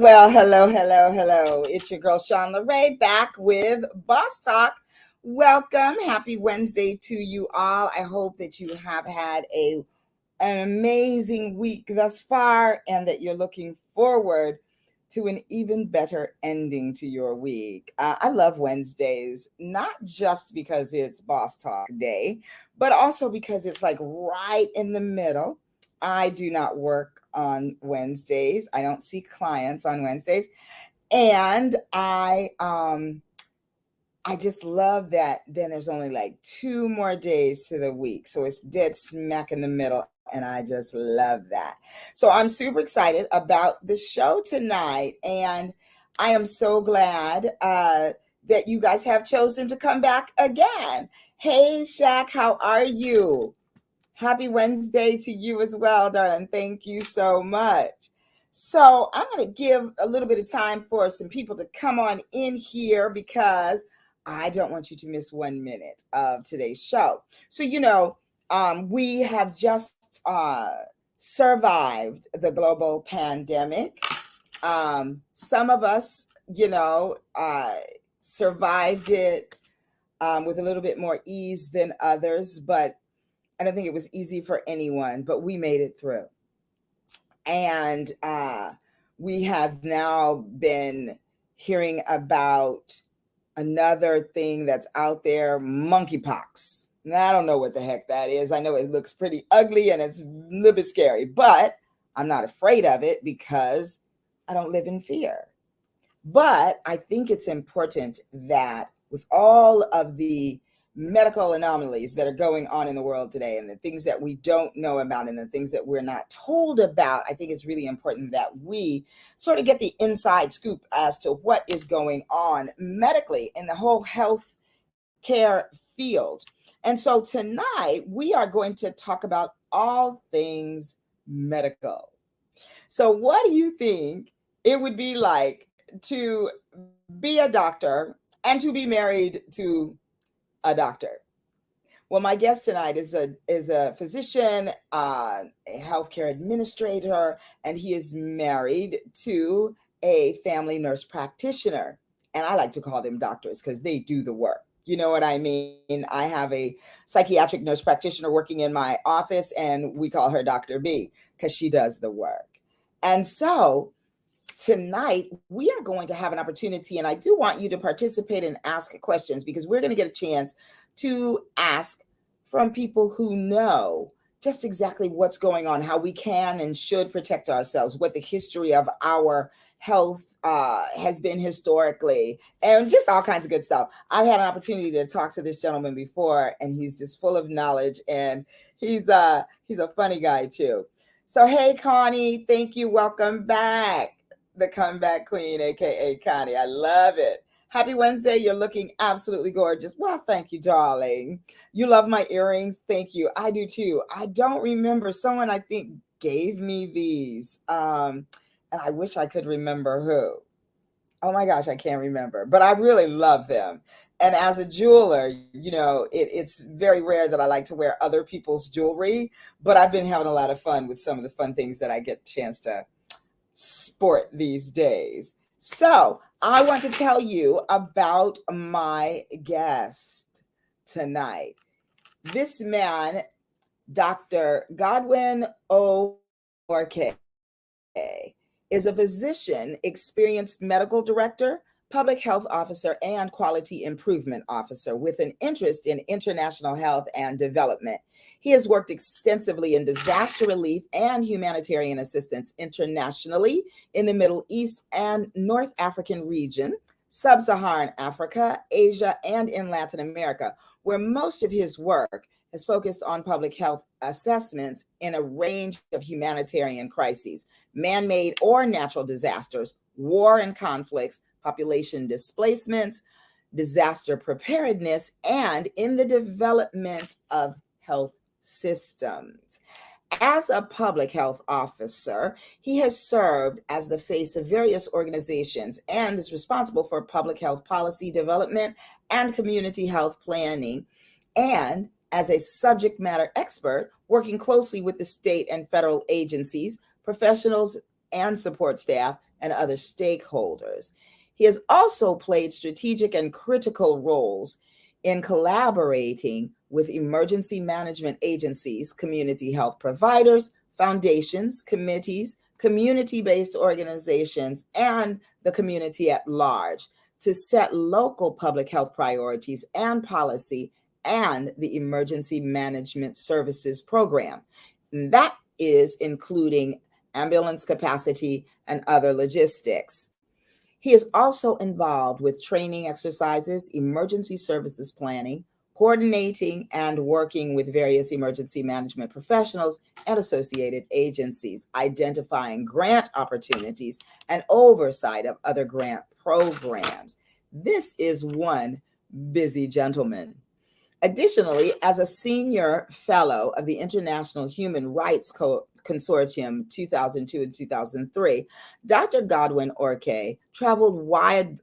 Hello. It's your girl, Shawn LeRae, back with Boss Talk. Welcome. Happy Wednesday to you all. I hope that you have had an amazing week thus far and that you're looking forward to an even better ending to your week. I love Wednesdays, not just because it's Boss Talk Day, but also because it's like right in the middle. I do not work on Wednesdays. I don't see clients on Wednesdays. And I just love that then there's only like 2 more days to the week. So it's dead smack in the middle. And I just love that. So I'm super excited about the show tonight. And I am so glad that you guys have chosen to come back again. Hey, Shaq, how are you? Happy Wednesday to you as well, darling. Thank you so much. So I'm going to give a little bit of time for some people to come on in here because I don't want you to miss 1 minute of today's show. So, we have just survived the global pandemic. Some of us, survived it with a little bit more ease than others, but I don't think it was easy for anyone, but we made it through. And we have now been hearing about another thing that's out there, monkeypox. Now, I don't know what the heck that is. I know it looks pretty ugly and it's a little bit scary, but I'm not afraid of it because I don't live in fear. But I think it's important that with all of the medical anomalies that are going on in the world today and the things that we don't know about and the things that we're not told about, I think it's really important that we sort of get the inside scoop as to what is going on medically in the whole health care field. And so tonight we are going to talk about all things medical. So what do you think it would be like to be a doctor and to be married to a doctor? Well, my guest tonight is a physician, a healthcare administrator, and he is married to a family nurse practitioner. And I like to call them doctors because they do the work. You know what I mean? I have a psychiatric nurse practitioner working in my office, and we call her Dr. B because she does the work. And so tonight, we are going to have an opportunity, and I do want you to participate and ask questions because we're going to get a chance to ask from people who know just exactly what's going on, how we can and should protect ourselves, what the history of our health has been historically, and just all kinds of good stuff. I've had an opportunity to talk to this gentleman before, and he's just full of knowledge, and he's a funny guy too. So, hey, Connie, thank you. Welcome back. The comeback queen, aka Connie. I love it. Happy Wednesday. You're looking absolutely gorgeous. Well, thank you, darling. You love my earrings. Thank you. I do too. I don't remember. Someone I think gave me these. And I wish I could remember who. Oh my gosh, I can't remember. But I really love them. And as a jeweler, it's very rare that I like to wear other people's jewelry. But I've been having a lot of fun with some of the fun things that I get a chance to sport these days. So I want to tell you about my guest tonight. This man, Dr. Godwin O'Rourke, is a physician, experienced medical director, public health officer, and quality improvement officer with an interest in international health and development. He has worked extensively in disaster relief and humanitarian assistance internationally in the Middle East and North African region, Sub-Saharan Africa, Asia, and in Latin America, where most of his work has focused on public health assessments in a range of humanitarian crises, man-made or natural disasters, war and conflicts, population displacements, disaster preparedness, and in the development of health systems. As a public health officer, he has served as the face of various organizations and is responsible for public health policy development and community health planning, and as a subject matter expert, working closely with the state and federal agencies, professionals, and support staff, and other stakeholders. He has also played strategic and critical roles in collaborating with emergency management agencies, community health providers, foundations, committees, community based organizations, and the community at large to set local public health priorities and policy and the emergency management services program. And that is including ambulance capacity and other logistics. He is also involved with training exercises, emergency services planning, coordinating and working with various emergency management professionals and associated agencies, identifying grant opportunities and oversight of other grant programs. This is one busy gentleman. Additionally, as a senior fellow of the International Human Rights Consortium 2002 and 2003, Dr. Godwin Orke traveled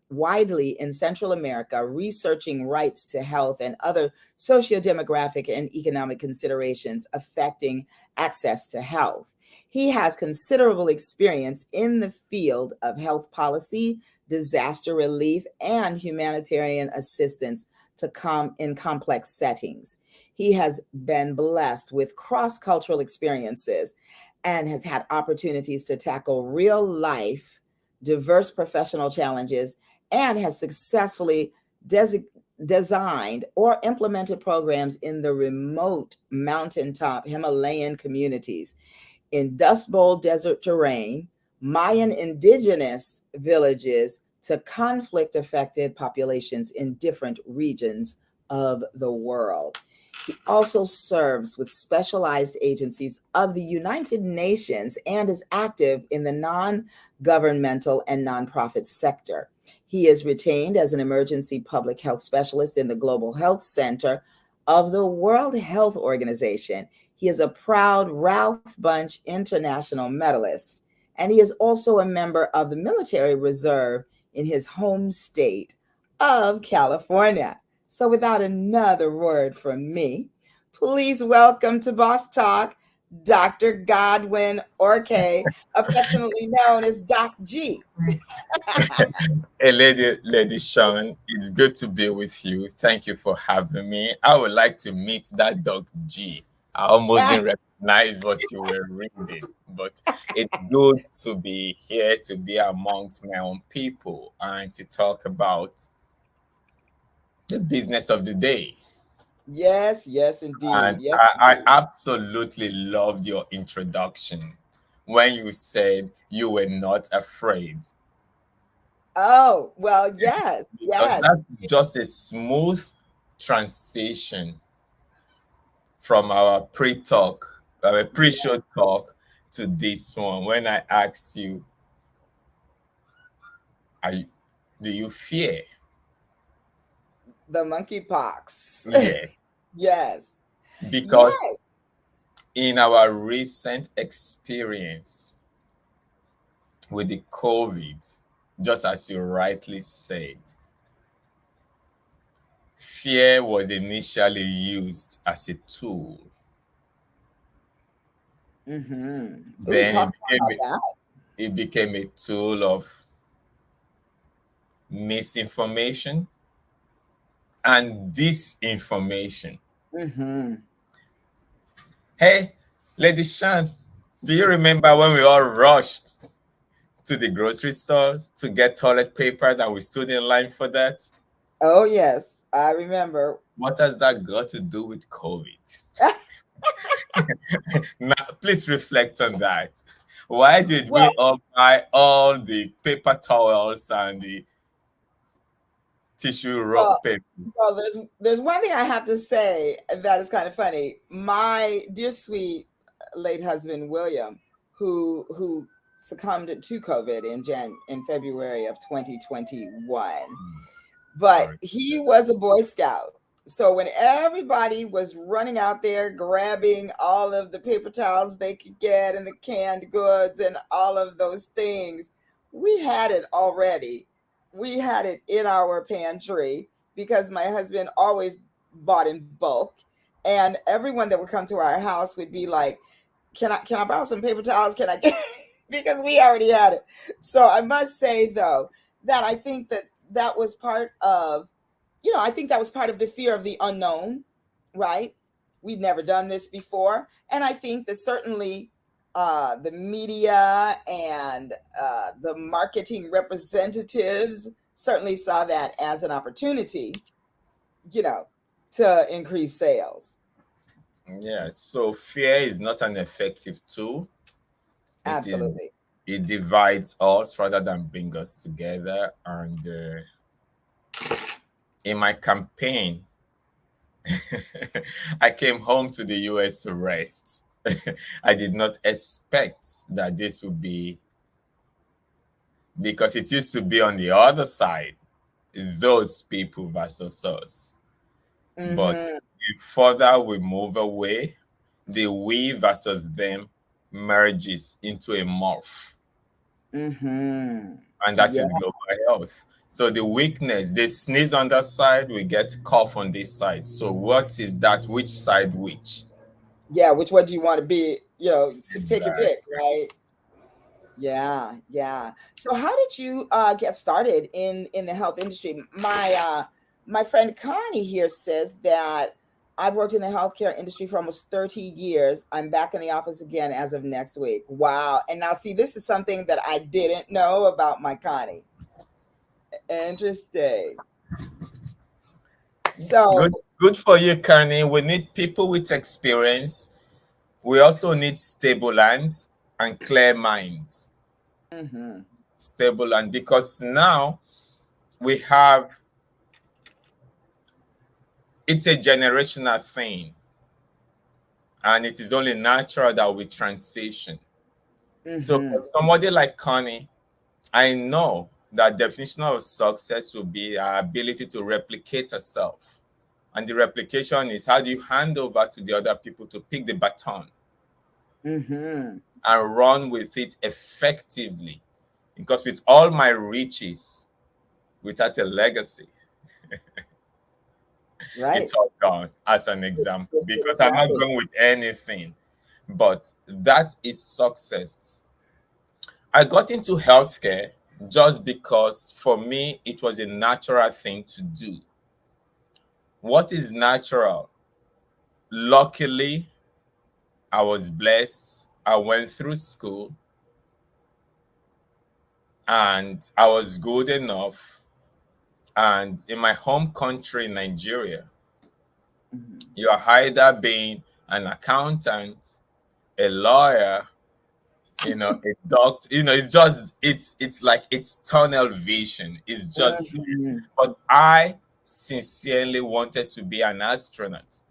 widely in Central America researching rights to health and other socio-demographic and economic considerations affecting access to health. He has considerable experience in the field of health policy, disaster relief, and humanitarian assistance to come in complex settings. He has been blessed with cross-cultural experiences and has had opportunities to tackle real life, diverse professional challenges, and has successfully designed or implemented programs in the remote mountaintop Himalayan communities, in Dust Bowl desert terrain, Mayan indigenous villages, to conflict affected populations in different regions of the world. He also serves with specialized agencies of the United Nations and is active in the non-governmental and nonprofit sector. He is retained as an emergency public health specialist in the Global Health Center of the World Health Organization. He is a proud Ralph Bunche International medalist, and he is also a member of the Military Reserve in his home state of California. So without another word from me, please welcome to Boss Talk, Dr. Godwin Orke, affectionately known as Doc G. Hey, Lady Sean, it's good to be with you. Thank you for having me. I would like to meet that Dr. G. I almost didn't recognize what you were reading, but it's good to be here, to be amongst my own people, and to talk about the business of the day. Yes, yes, indeed. And Yes, I indeed. absolutely loved your introduction when you said you were not afraid, Oh, well, yes, because yes, that's just a smooth transition from our pre-talk, our yeah. pre-show talk to this one. When I asked you, are you, do you fear? The monkeypox. Yeah, Yes, because yes. in our recent experience with the COVID, just as you rightly said, fear was initially used as a tool. Ooh, Then talk about that. it became a tool of misinformation and disinformation. Mm-hmm. Hey, Lady Shan, do you remember when we all rushed to the grocery stores to get toilet papers and we stood in line for that? Oh, yes, I remember. What has that got to do with COVID? Now, please reflect on that. Why did we Well, all buy all the paper towels and the tissue roll well, paper? there's one thing I have to say that is kind of funny. My dear sweet late husband William, who succumbed to COVID in February of 2021, but Sorry. he was a Boy Scout. So when everybody was running out there grabbing all of the paper towels they could get and the canned goods and all of those things, we had it already. We had it in our pantry because my husband always bought in bulk. And everyone that would come to our house would be like, can I borrow some paper towels? Can I get because we already had it. So I must say though that I think that that was part of, I think that was part of the fear of the unknown, right? We'd never done this before. And I think that certainly the media and the marketing representatives certainly saw that as an opportunity, you know, to increase sales. Yeah, so fear is not an effective tool. It is Absolutely. it divides us rather than bring us together. And in my campaign, I came home to the US to rest. I did not expect that this would be, because it used to be on the other side, those people versus us. But Mm-hmm. the further we move away, the we versus them merges into a morph, Mm-hmm. and that Yeah. is global health. So the weakness, they sneeze on that side, we get cough on this side. So what is that? Which side which? Yeah. Which one do you want to be? Take your Exactly. pick, right? Yeah, yeah. So how did you get started in the health industry? My friend Connie here says that I've worked in the healthcare industry for almost 30 years. I'm back in the office again as of next week. Wow. And now see, this is something that I didn't know about my Connie. Interesting. So, Good for you, Carney. We need people with experience. We also need stable hands and clear minds. mhm, Stable, and because now we have, it's a generational thing, and it is only natural that we transition. So for mhm, somebody like Connie, I know that definition of success will be our ability to replicate herself. And the replication is, how do you hand over to the other people to pick the baton mhm. and run with it effectively? Because with all my riches, without a legacy, Right. it's all gone, as an example, because I'm not Exactly. going with anything. But that is success. I got into healthcare just because for me it was a natural thing to do. What is natural? Luckily, I was blessed. I went through school and I was good enough. And in my home country, Nigeria, Mhm. you are either being an accountant, a lawyer, a doctor. It's like it's tunnel vision. It's just, Mhm. but I sincerely wanted to be an astronaut.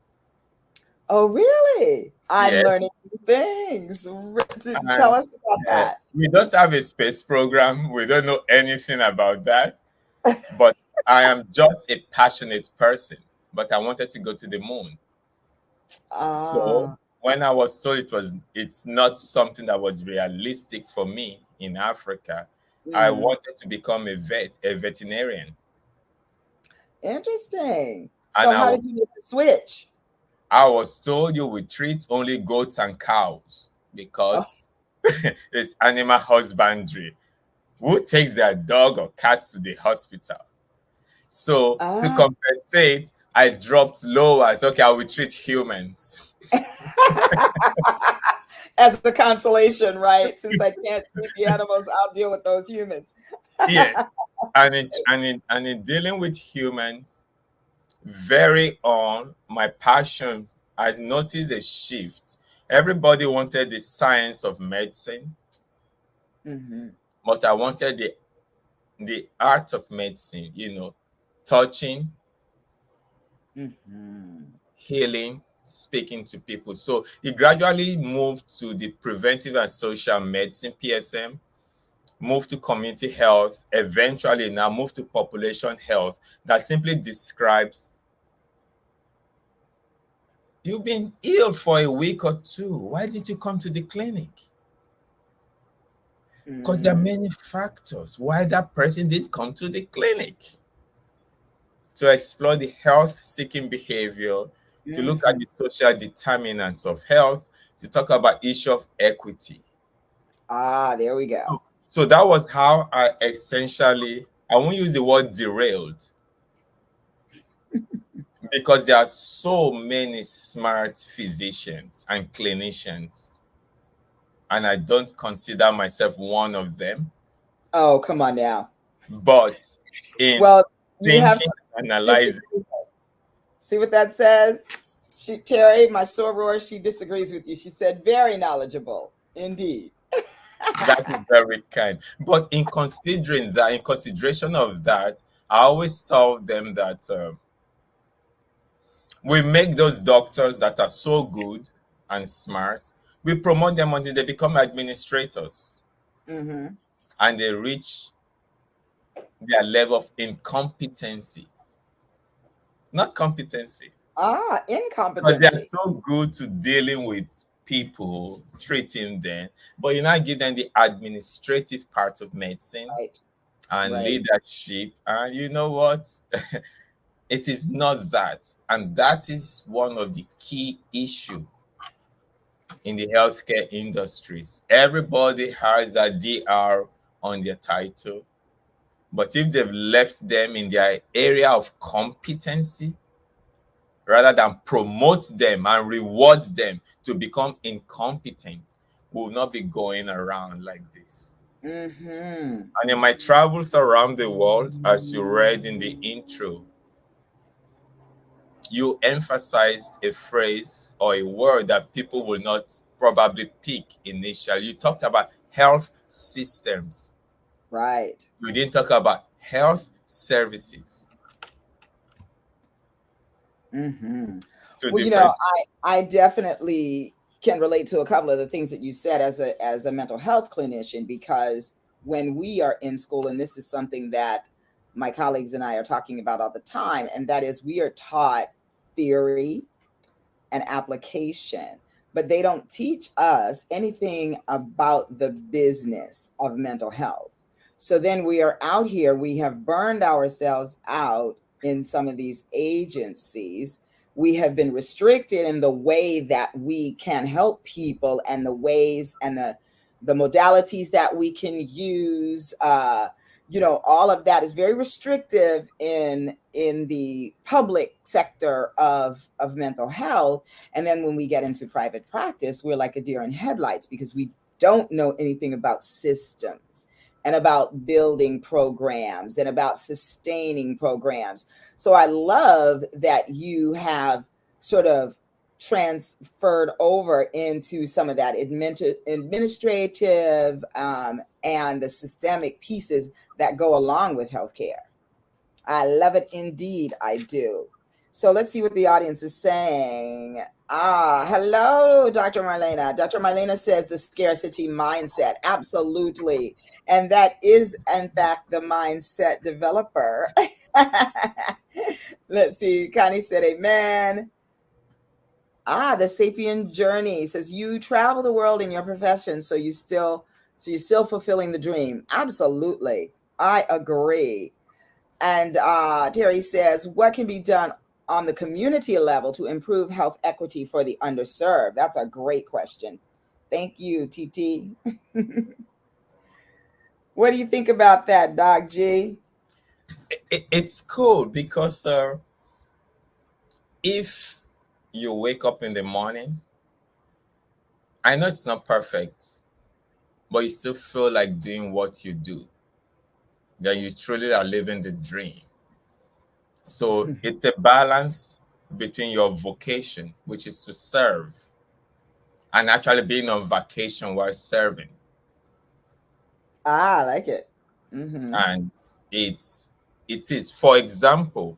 Oh, really? I'm Yeah. learning new things. Tell And us about that. we don't have a space program. We don't know anything about that. But I am just a passionate person. But I wanted to go to the moon. So Ah, when I was told it's not something that was realistic for me in Africa, I mhm. wanted to become a veterinarian. Interesting. And So, how did you make the switch? I was told you will treat only goats and cows Oh, because it's animal husbandry. Who takes their dog or cat to the hospital? So to ah. compensate, I dropped low as okay, I will treat humans. As a consolation, right? Since I can't treat the animals, I'll deal with those humans. Yes. And in dealing with humans, very on my passion, I noticed a shift. Everybody wanted the science of medicine, Hmm. but I wanted the art of medicine, touching, Hmm. healing, speaking to people. So it gradually moved to the preventive and social medicine, PSM, moved to community health, eventually now moved to population health, that simply describes you've been ill for a week or two. Why did you come to the clinic? Because there are Mm. many factors why that person did come to the clinic. To explore the health seeking behavior, to look at Hmm. the social determinants of health, to talk about issue of equity. Ah, there we go. So that was how I essentially, I won't use the word derailed, because there are so many smart physicians and clinicians, and I don't consider myself one of them. Oh, come on now. But in Well, you have thinking, some analyzing, disagreement. See what that says? She, Terry, my soror, she disagrees with you. She said, very knowledgeable, indeed. that is very kind. But in considering that, in consideration of that, I always tell them that we make those doctors that are so good and smart, we promote them until they become administrators Mm-hmm. and they reach their level of incompetency, not competency, Ah, because they are incompetency. so good to dealing with people, treating them, but you now give them the administrative part of medicine Right, and right. leadership, and you know what? It is not that, and that is one of the key issue in the healthcare industries. Everybody has a DR on their title, but if they've left them in their area of competency, rather than promote them and reward them to become incompetent, we will not be going around like this. Mm-hmm. And in my travels around the world, as you read in the intro, you emphasized a phrase or a word that people will not probably pick initially. You talked about health systems. Right. You didn't talk about health services Mm-hmm. to Well, different. I definitely can relate to a couple of the things that you said as a mental health clinician, because when we are in school, and this is something that my colleagues and I are talking about all the time, and that is we are taught theory and application, but they don't teach us anything about the business of mental health. So then we are out here, we have burned ourselves out in some of these agencies. We have been restricted in the way that we can help people, and the ways and the modalities that we can use. All of that is very restrictive in the public sector of mental health. And then when we get into private practice, we're like a deer in headlights, because we don't know anything about systems and about building programs and about sustaining programs. So I love that you have sort of transferred over into some of that administrative and the systemic pieces that go along with healthcare. I love it indeed. I do. So let's see what the audience is saying. Ah, hello, Dr. Marlena. Dr. Marlena says the scarcity mindset. Absolutely. And that is, in fact, the mindset developer. Let's see. Connie said, amen. Ah, the sapient journey says you travel the world in your profession, so you're still fulfilling the dream. Absolutely. I agree. And Terry says, what can be done on the community level to improve health equity for the underserved? That's a great question. Thank you, TT. What do you think about that, Doc G? It's cool because if you wake up in the morning, I know it's not perfect, but you still feel like doing what you do, then you truly are living the dream. So it's a balance between your vocation, which is to serve, and actually being on vacation while serving. I like it. Mm-hmm. And it is, for example,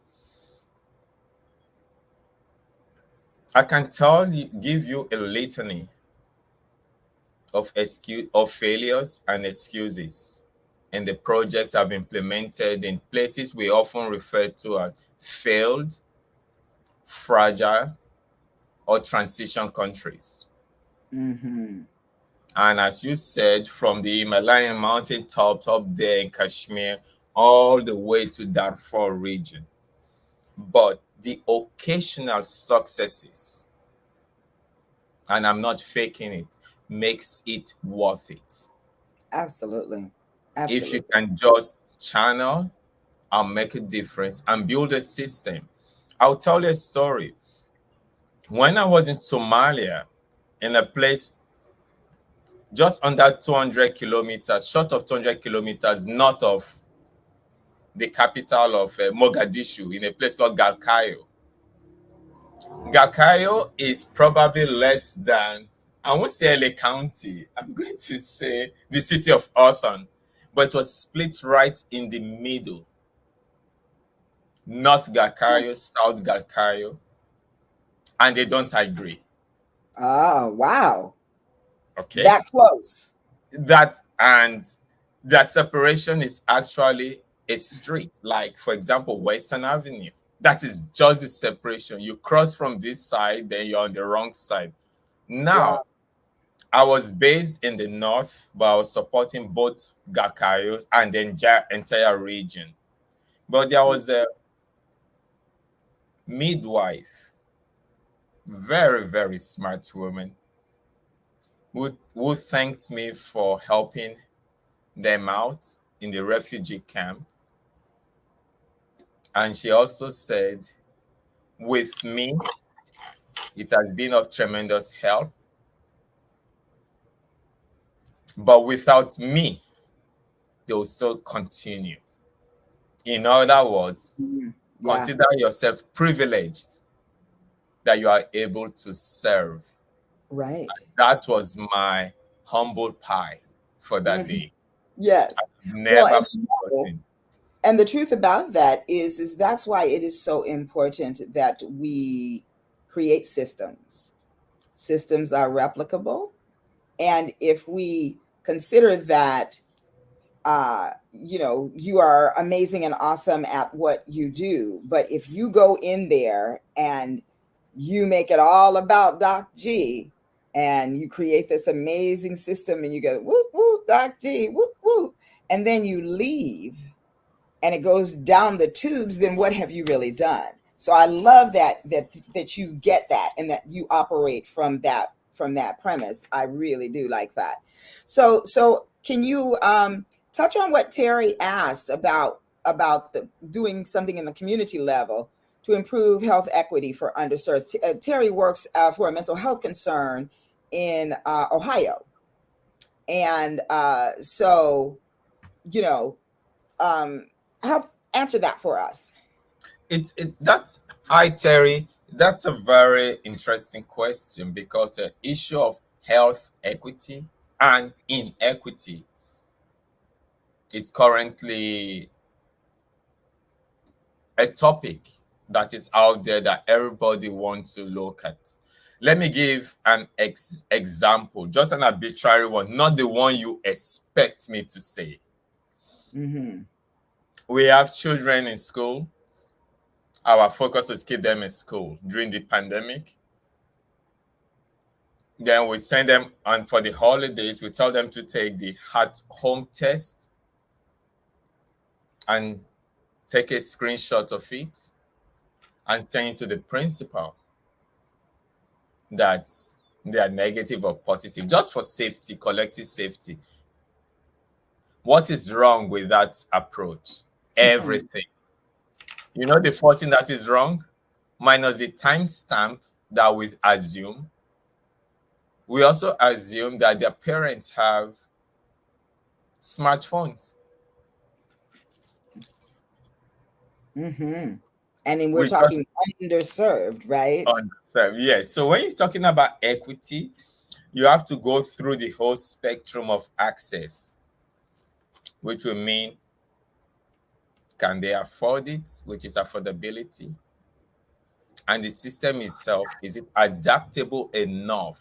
I can tell you, give you a litany of failures and excuses in the projects I've implemented in places we often refer to as failed, fragile, or transition countries. Mm-hmm. And as you said, from the Himalayan mountain tops up there in Kashmir, all the way to Darfur region. But the occasional successes, and I'm not faking it, makes it worth it. Absolutely. If you Absolutely. can just channel and make a difference and build a system. I'll tell you a story. When I was in Somalia, in a place just under 200 kilometers, short of 200 kilometers north of the capital of Mogadishu, in a place called Galkayo. Galkayo is probably less than, I won't say LA County, I'm going to say the city of Authon, but it was split right in the middle. North Galkayo, South Galkayo, and they don't agree. Oh, wow. Okay? That close. That and that separation is actually a street, like for example, Western Avenue. That is just the separation. You cross from this side, then you're on the wrong side. Wow. Now, I was based in the north, but I was supporting both Galkayos and the entire region. But there was a midwife, very, very smart woman, who thanked me for helping them out in the refugee camp. And she also said, with me, it has been of tremendous help, but without me, they will still continue. In other words, Mhm. Yeah. consider yourself privileged that you are able to serve. Right. That was my humble pie for that Mhm. day. Yes. Well, Never forgotten. and the truth about that is that's why it is so important that we create systems. Systems are replicable, and if we consider that you are amazing and awesome at what you do, but if you go in there and you make it all about Doc G, and you create this amazing system and you go whoop whoop Doc G whoop whoop, and then you leave and it goes down the tubes, then what have you really done? So I love that you get that and that you operate from that premise. I really do like that. So can you touch on what Terry asked about the doing something in the community level to improve health equity for underserved? Terry works for a mental health concern in Ohio, and so you know um, help answer that for us. That's Hi Terry. That's a very interesting question because the issue of health equity and inequity is currently a topic that is out there that everybody wants to look at. Let me give an example, just an arbitrary one, not the one you expect me to say. Mm-hmm. We have children in school. Our focus is keep them in school during the pandemic. Then we send them on for the holidays. We tell them to take the at-home test and take a screenshot of it and send it to the principal that they are negative or positive, just for safety, collective safety. What is wrong with that approach? Everything. You know, the first thing that is wrong, minus the timestamp that we assume. We also assume that their parents have smartphones. Mm-hmm. And then we're We just talking underserved, right? understand. Yes. So when you're talking about equity, you have to go through the whole spectrum of access, which will mean can they afford it, which is affordability, and the system itself, is it adaptable enough?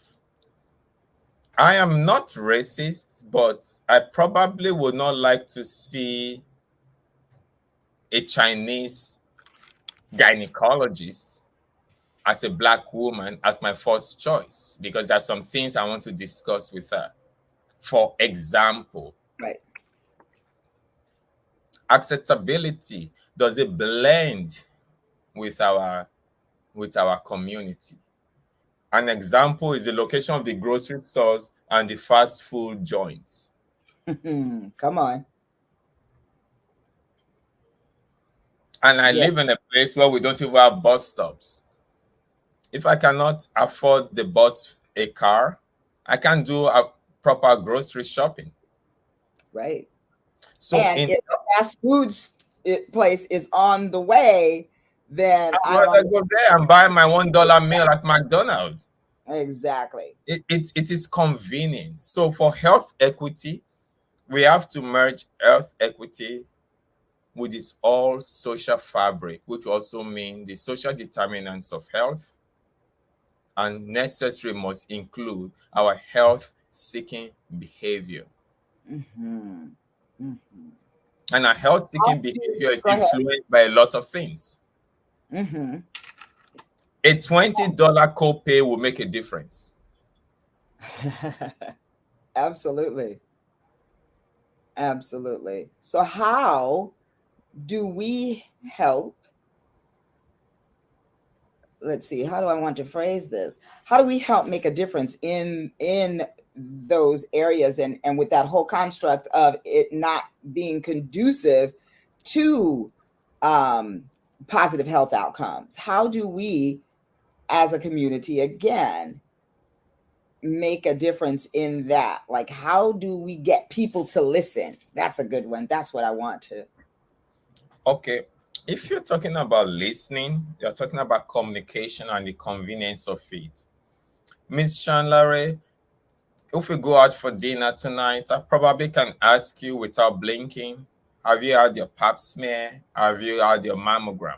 I am not racist, but I probably would not like to see a Chinese gynecologist as a black woman as my first choice because there's some things I want to discuss with her. For example, Right. acceptability, does it blend with our community? An example is the location of the grocery stores and the fast food joints. Come on. And I Yeah. live in a place where we don't even have bus stops. If I cannot afford the bus a car, I can do a proper grocery shopping. Right. So And in if the fast food place is on the way, then I'd I don't rather go understand. there and buy my $1 meal at McDonald's. Exactly. It is convenient. So for health equity, we have to merge health equity with its all social fabric, which also means the social determinants of health and necessary must include our health seeking behavior. Hmm. Hmm. And our health seeking behavior is Go ahead. influenced by a lot of things. Hmm. A $20 copay will make a difference. Absolutely. Absolutely. So, how do we help? Let's see. How do I want to phrase this? How do we help make a difference in those areas, and with that whole construct of it not being conducive to um, positive health outcomes? How do we, as a community, again, make a difference in that? Like, how do we get people to listen? That's a good one. That's what I want to. Okay, if you're talking about listening, you're talking about communication and the convenience of it. Miss Chandler, if we go out for dinner tonight, I probably can ask you without blinking, have you had your pap smear? Have you had your mammogram?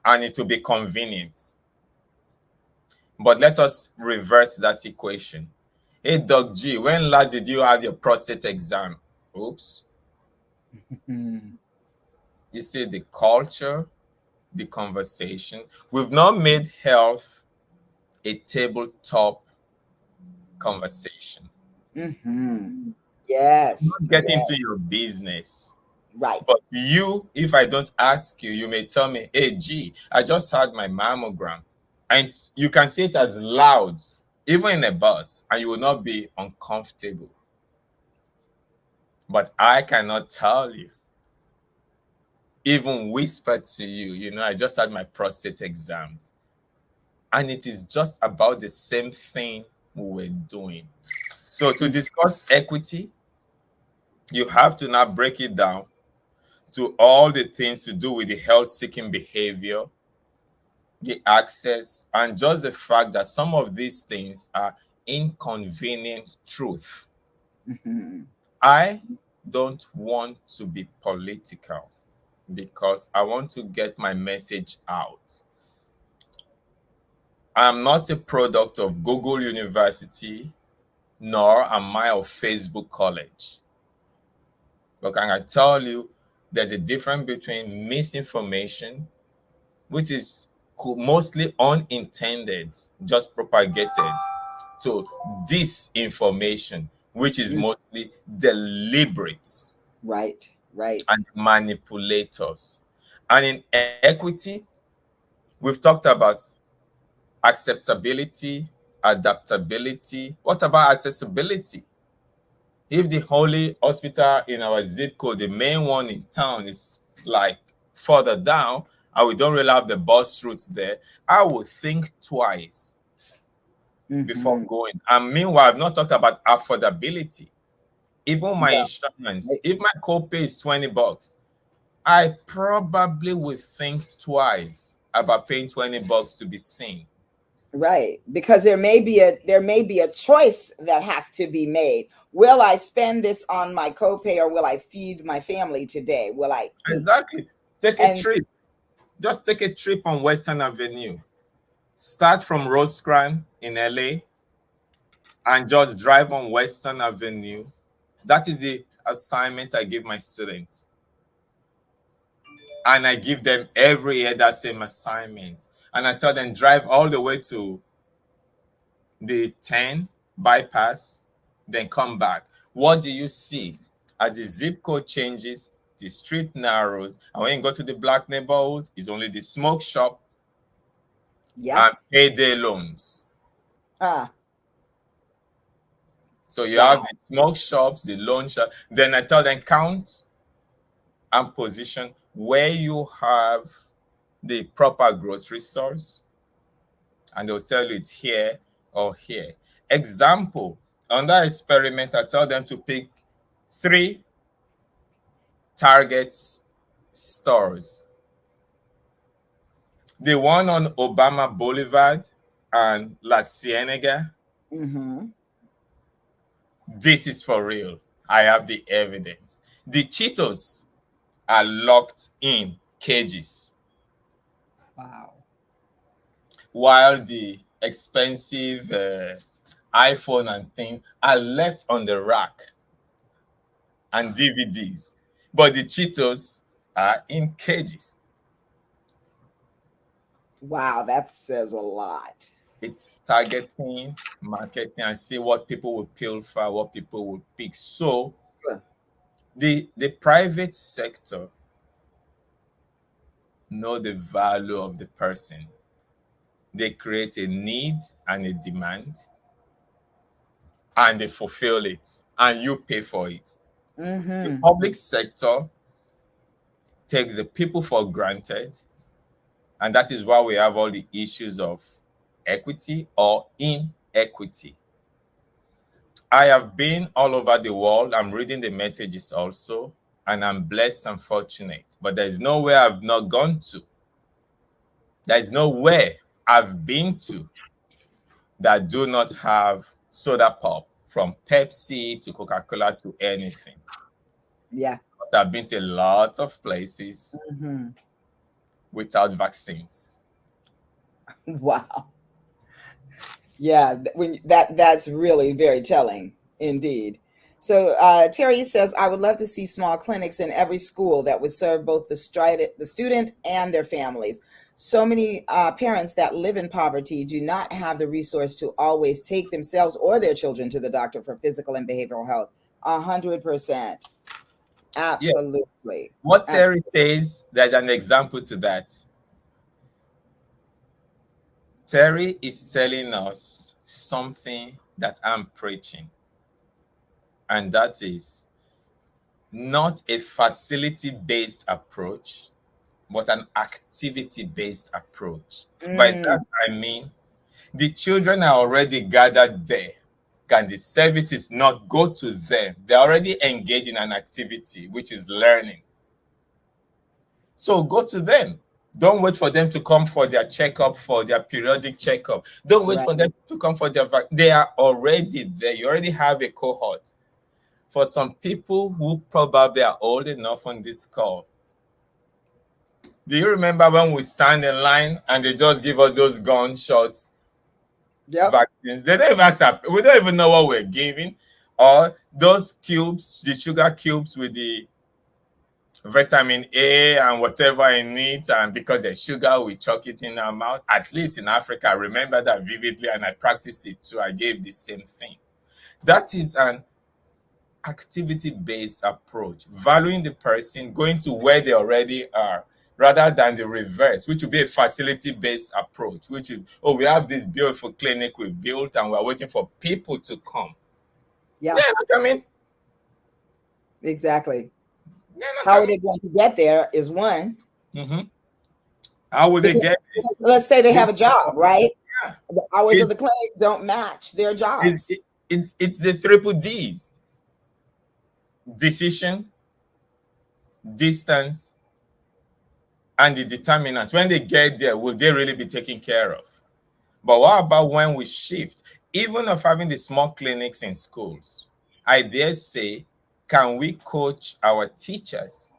And it will be convenient. But let us reverse that equation. Hey, Doc G, when last did you have your prostate exam? Oops. Hmm. You see the culture, the conversation. We've not made health a tabletop conversation. Hmm. Yes. Not get Yeah. into your business. Right. But you, if I don't ask you, you may tell me, hey, G, I just had my mammogram. And you can say it as loud, even in a bus, and you will not be uncomfortable. But I cannot tell you, even whisper to you, I just had my prostate exams. And it is just about the same thing we were doing. So to discuss equity, you have to now break it down to all the things to do with the health seeking behavior, the access, and just the fact that some of these things are inconvenient truth. Hmm. I don't want to be political because I want to get my message out. I'm not a product of Google University, nor am I of Facebook College. But can I tell you, there's a difference between misinformation, which is mostly unintended, just propagated, to disinformation, which is mostly deliberate Right. Right. and manipulators. And in equity, we've talked about acceptability, adaptability. What about accessibility? If the only hospital in our zip code, the main one in town, is like further down, and we don't really have the bus routes there, I would think twice before Hmm. going. And meanwhile, I've not talked about affordability. Even my Yeah. insurance, Right. if my copay is $20, I probably would think twice about paying $20 to be seen. Right. Because there may be a choice that has to be made. Will I spend this on my copay, or will I feed my family today? Will I eat? Exactly. Take a And trip. Just take a trip on Western Avenue. Start from Rosecrans in LA and just drive on Western Avenue. That is the assignment I give my students. And I give them every year that same assignment. And I tell them drive all the way to the 10 bypass, then come back. What do you see? As the zip code changes, the street narrows, and when you go to the black neighborhood, it's only the smoke shop yep. and payday loans. Ah. So you have Wow. the smoke shops, the loan shop. Then I tell them count and position where you have the proper grocery stores, and they'll tell you it's here or here. Example, on that experiment, I tell them to pick 3 targets stores. The one on Obama Boulevard and La Cienega, Mm-hmm. this is for real. I have the evidence. The Cheetos are locked in cages, Wow. while the expensive iPhone and thing are left on the rack, and DVDs. But the Cheetos are in cages. Wow, that says a lot. It's targeting, marketing, and see what people will pilfer, what people will pick. So Sure. the private sector know the value of the person. They create a need and a demand, and they fulfill it, and you pay for it. The Mm-hmm. public sector takes the people for granted, and that is why we have all the issues of equity or inequity. I have been all over the world. I'm reading the messages also, and I'm blessed and fortunate. But there's nowhere I've not gone to. There's nowhere I've been to that do not have soda pop, from Pepsi to Coca-Cola to anything. Yeah. But I've been to a lot of places Mm-hmm. without vaccines. Wow. Yeah, when that's really very telling indeed. So Terry says, I would love to see small clinics in every school that would serve both the student and their families. So many parents that live in poverty do not have the resource to always take themselves or their children to the doctor for physical and behavioral health. 100%. Yeah. Absolutely. What Absolutely. Terry says, there's an example to that. Terry is telling us something that I'm preaching, and that is not a facility based approach, but an activity based approach. By that, Mm, I mean the children are already gathered there. Can the services not go to them? They're already engaged in an activity, which is learning. So go to them. Don't wait for them to come for their checkup, for their periodic checkup. Don't wait right. for them to come for their they are already there. You already have a cohort. For some people who probably are old enough on this call, do you remember when we stand in line and they just give us those gunshots Yep. vaccines? They don't even accept. We don't even know what we're giving. Or those cubes, the sugar cubes with the vitamin A and whatever in it, and because there's sugar, we chuck it in our mouth. At least in Africa, I remember that vividly, and I practiced it too. I gave the same thing. That is an activity-based approach, valuing the person, going to where they already are, rather than the reverse, which would be a facility-based approach, which is, oh, we have this beautiful clinic we built, and we're waiting for people to come. Yeah, They're not coming. exactly. They're not How are coming. they going to get there is one. Mm-hmm. How will they Because get let's say they it? have a job, right? Yeah. The hours of It, the clinic don't match their it, jobs. it, it's the triple D's: decision, distance, and the determinant. When they get there, will they really be taken care of? But what about when we shift? Even of having the small clinics in schools, I dare say, can we coach our teachers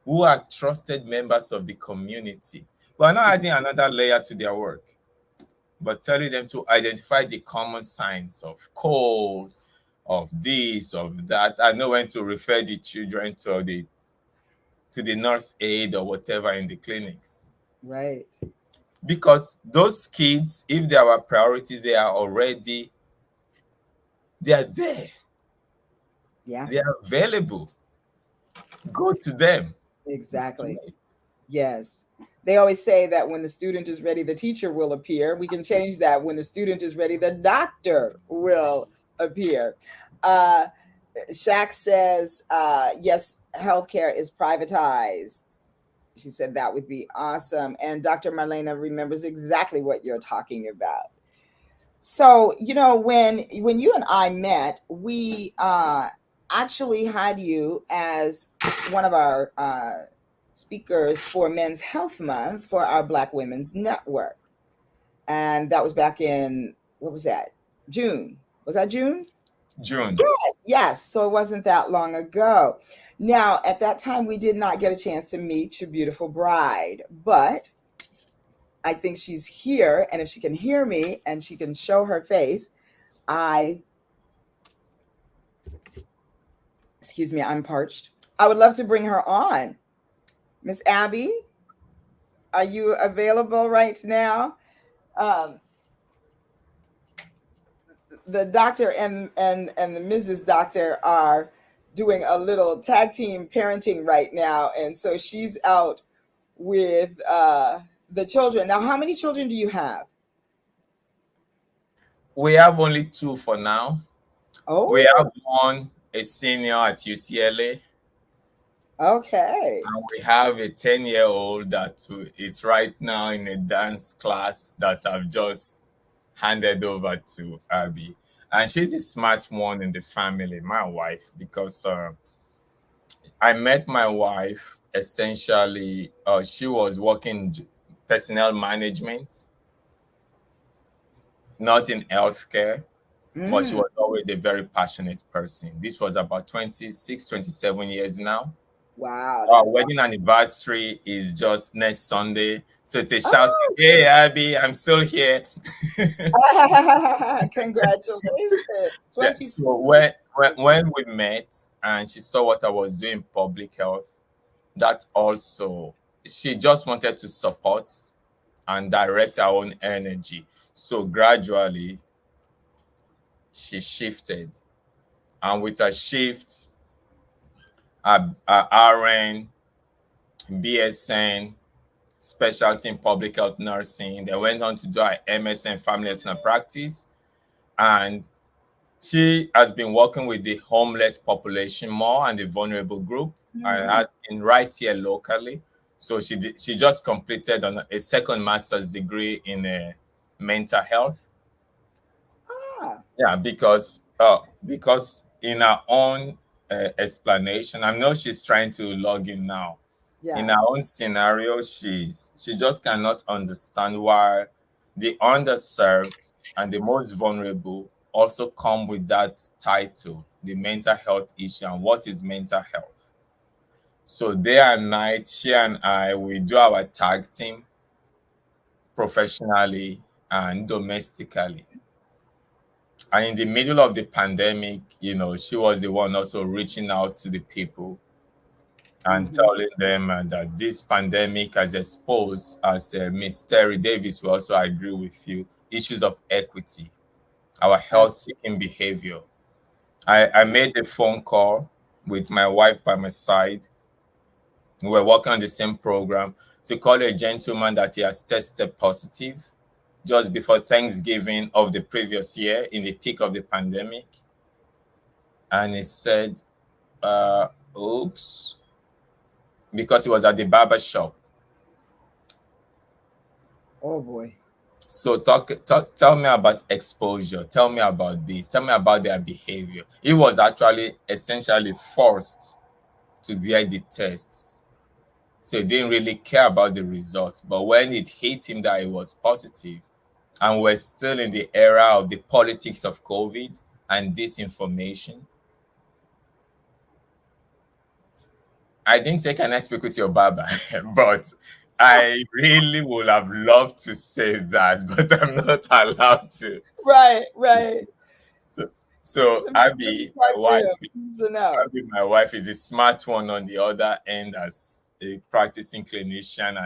who are trusted members of the community? We're not adding another layer to their work, but telling them to identify the common signs of cold, of this, of that. I know when to refer the children to the nurse aide or whatever in the clinics. Right. Because those kids, if they are our priorities, they are there. Yeah, They are available. Go to them. exactly. Yes. They always say that when the student is ready, the teacher will appear. We can change that. When the student is ready, the doctor will appear. Uh, Shaq says, yes, healthcare is privatized. She said that would be awesome. And Dr. Marlena remembers exactly what you're talking about. So, when you and I met, we actually had you as one of our speakers for Men's Health Month for our Black Women's Network. And that was back in, what was that? June. Was that June? June. Yes, yes. So it wasn't that long ago. Now, at that time, we did not get a chance to meet your beautiful bride, but I think she's here. And if she can hear me and she can show her face, I, excuse me, I'm parched. I would love to bring her on. Miss Abby, are you available right now? Um, the doctor and the Mrs. Doctor are doing a little tag team parenting right now, and so she's out with the children. Now, how many children do you have? We have only two for now. We Oh, have one, a senior at UCLA, okay. and we have a 10-year-old that is right now in a dance class that I've just handed over to Abby. And she's the smart one in the family, my wife, because I met my wife essentially, she was working personnel management, not in healthcare, but she Mm, was always a very passionate person. This was about 26, 27 years now. wow, Our that's wedding anniversary is just next Sunday. So it's a shout, awesome. hey, Abby, I'm still here. Congratulations. Yeah. 26 So years. when we met and she saw what I was doing in public health, that also, she just wanted to support and direct our own energy. So gradually, she shifted. And with a shift, RN, BSN, specialty in public health nursing. They went on to do our MSN family medicine practice. And she has been working with the homeless population more and the vulnerable group, and Mhm. has been right here locally. So she just completed on a second master's degree in mental health. Ah, Yeah, because in her own explanation, I know she's trying to log in now. In yeah. her own scenario, she just cannot understand why the underserved and the most vulnerable also come with that title, the mental health issue, and what is mental health. So day and night, she and I, we do our tag team professionally and domestically. And in the middle of the pandemic, she was the one also reaching out to the people and Hmm. telling them that this pandemic has exposed, as Ms. Terry Davis will also agree with you, issues of equity, our health seeking behavior. I made a phone call with my wife by my side. We were working on the same program to call a gentleman that he has tested positive just before Thanksgiving of the previous year in the peak of the pandemic. And he said, oops, because he was at the barber shop. Oh boy. So tell me about exposure. Tell me about this. Tell me about their behavior. He was actually essentially forced to do the tests. So he didn't really care about the results. But when it hit him that it was positive, and we're still in the era of the politics of COVID and disinformation, I didn't say, can I speak with your barber? But I really would have loved to say that, but I'm not allowed to. Right, right. So, so Let me Abby, talk my to wife, him. So no. Abby, my wife is a smart one on the other end as a practicing clinician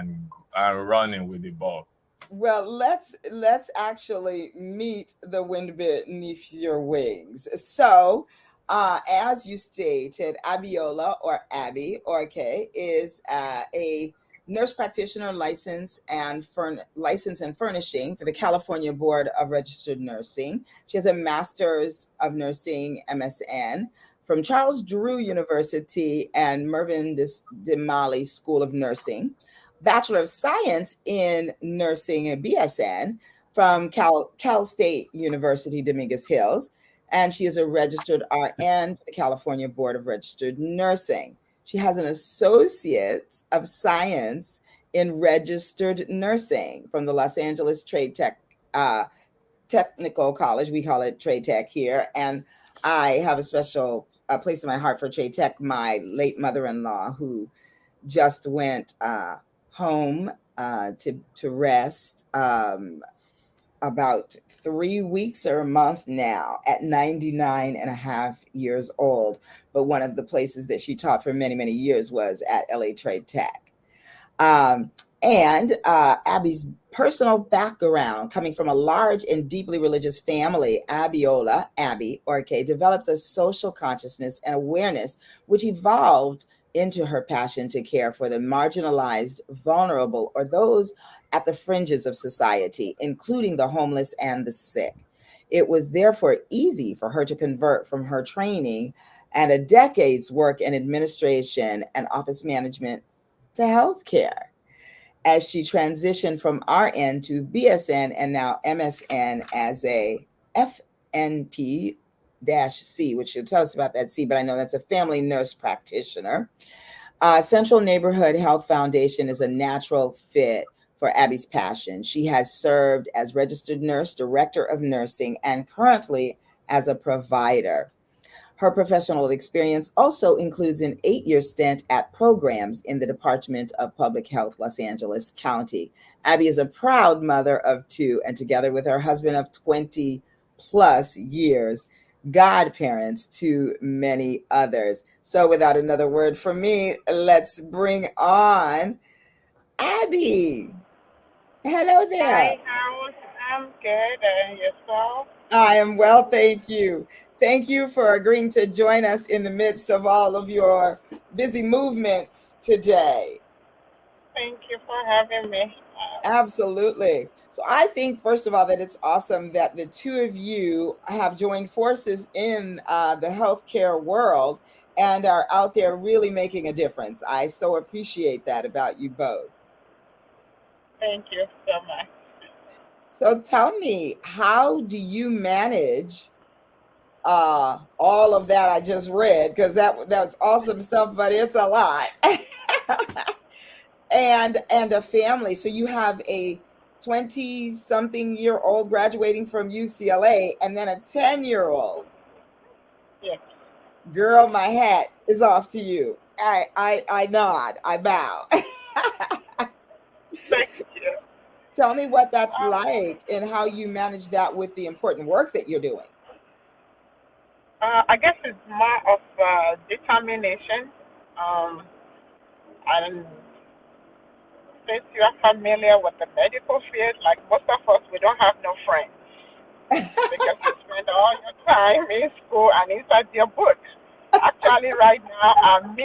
and running with the ball. Well, let's actually meet the wind beneath your wings. So, as you stated, Abiola or Abby or K is a nurse practitioner license and furnishing for the California Board of Registered Nursing. She has a Master's of Nursing (MSN) from Charles Drew University and Mervyn Demali School of Nursing, Bachelor of Science in Nursing and BSN from Cal State University, Dominguez Hills, and she is a registered RN for the California Board of Registered Nursing. She has an Associate of Science in Registered Nursing from the Los Angeles Trade Technical College. We call it Trade Tech here. And I have a special place in my heart for Trade Tech. My late mother-in-law, who just went home to rest about 3 weeks or a month now at 99 and a half years old. But one of the places that she taught for many, many years was at LA Trade Tech. Um, and Abby's personal background, coming from a large and deeply religious family, Abby Orke, developed a social consciousness and awareness, which evolved into her passion to care for the marginalized, vulnerable, or those at the fringes of society, including the homeless and the sick. It was therefore easy for her to convert from her training and a decade's work in administration and office management to healthcare as she transitioned from RN to BSN and now MSN as a FNP C, which she'll tell us about that C, but I know that's a family nurse practitioner. Central Neighborhood Health Foundation is a natural fit for Abby's passion. She has served as registered nurse, director of nursing, and currently as a provider. Her professional experience also includes an 8-year stint at programs in the Department of Public Health, Los Angeles County. Abby is a proud mother of 2, and together with her husband of 20 plus years, godparents to many others. So without another word from me, let's bring on Abby. Hello there. Hi, House. I'm good. And yourself? I am well, thank you. Thank you for agreeing to join us in the midst of all of your busy movements today. Thank you for having me. Absolutely. So I think, first of all, that it's awesome that the two of you have joined forces in the healthcare world and are out there really making a difference. I so appreciate that about you both. Thank you so much. So tell me, how do you manage all of that I just read? Because that's awesome stuff, but it's a lot. and a family. So you have a 20-something-year-old graduating from UCLA and then a 10-year-old. Yes. Girl, my hat is off to you. I nod, I bow. Thank you. Tell me what that's Um, like and how you manage that with the important work that you're doing. I guess it's more of determination. Um, and since you are familiar with the medical field, like most of us, we don't have no friends because you spend all your time in school and inside your books. Actually, right now, I'm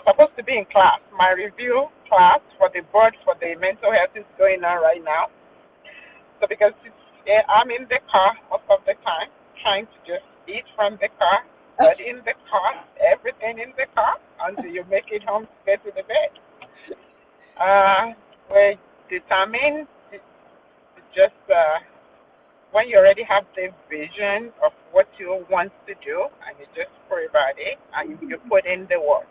supposed to be in class. My review class for the board for the mental health is going on right now. So because I'm in the car most of the time, trying to just eat from the car, but in the car, everything in the car until you make it home to get to the bed. We determine just when you already have the vision of what you want to do and you just pray about it and you put in the work.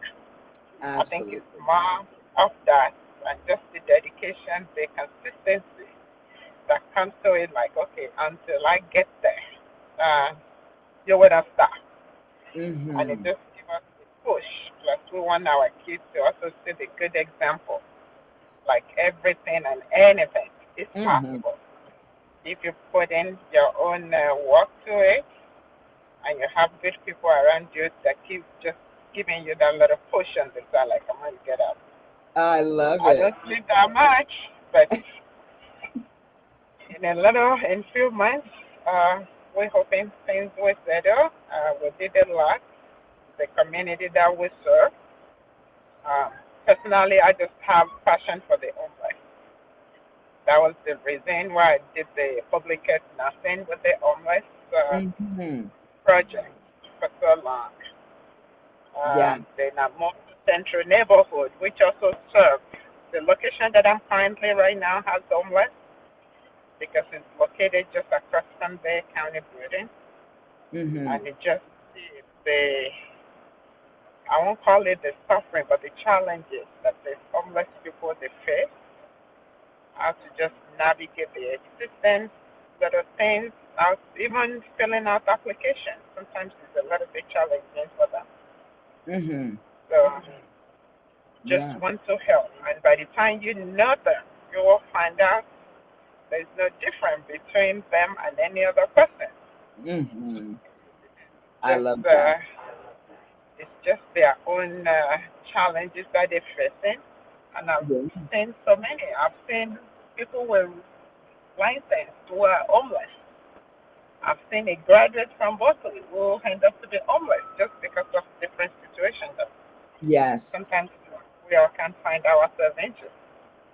I think it's Absolutely. more of that and just the dedication, the consistency that comes to it like, okay, until I get there, you wouldn't stop. And it Hmm. just gives us the push. Plus, we want our kids to also see the good example. Like everything and anything is Hmm. possible if you put in your own work to it and you have good people around you that keep just giving you that little push on the side, like, come on, get up. I love I it. don't sleep that much, but in few months, we're hoping things will settle. We did a lot. The community that we serve, um, personally, I just have passion for the homeless. That was the reason why I did the public health nursing with the homeless Mm-hmm. project for so long. Yeah. Then I moved to Central Neighborhood, which also serves the location that I'm currently right now has homeless because it's located just across from the county building, Mm-hmm. and it just sees the I won't call it the suffering, but the challenges that the homeless people they face, how to just navigate the existence, little things, out even filling out applications. Sometimes it's a little bit challenging for them. Mm-hmm. So just Yeah. want to help. And by the time you know them, you will find out there's no difference between them and any other person. Mm-hmm. I Just love that. it's just their own challenges that they're facing. And I've Yes. seen so many. I've seen people with license who are homeless. I've seen a graduate from Berkeley who end up to be homeless just because of different situations that Yes. sometimes we all can't find ourselves into.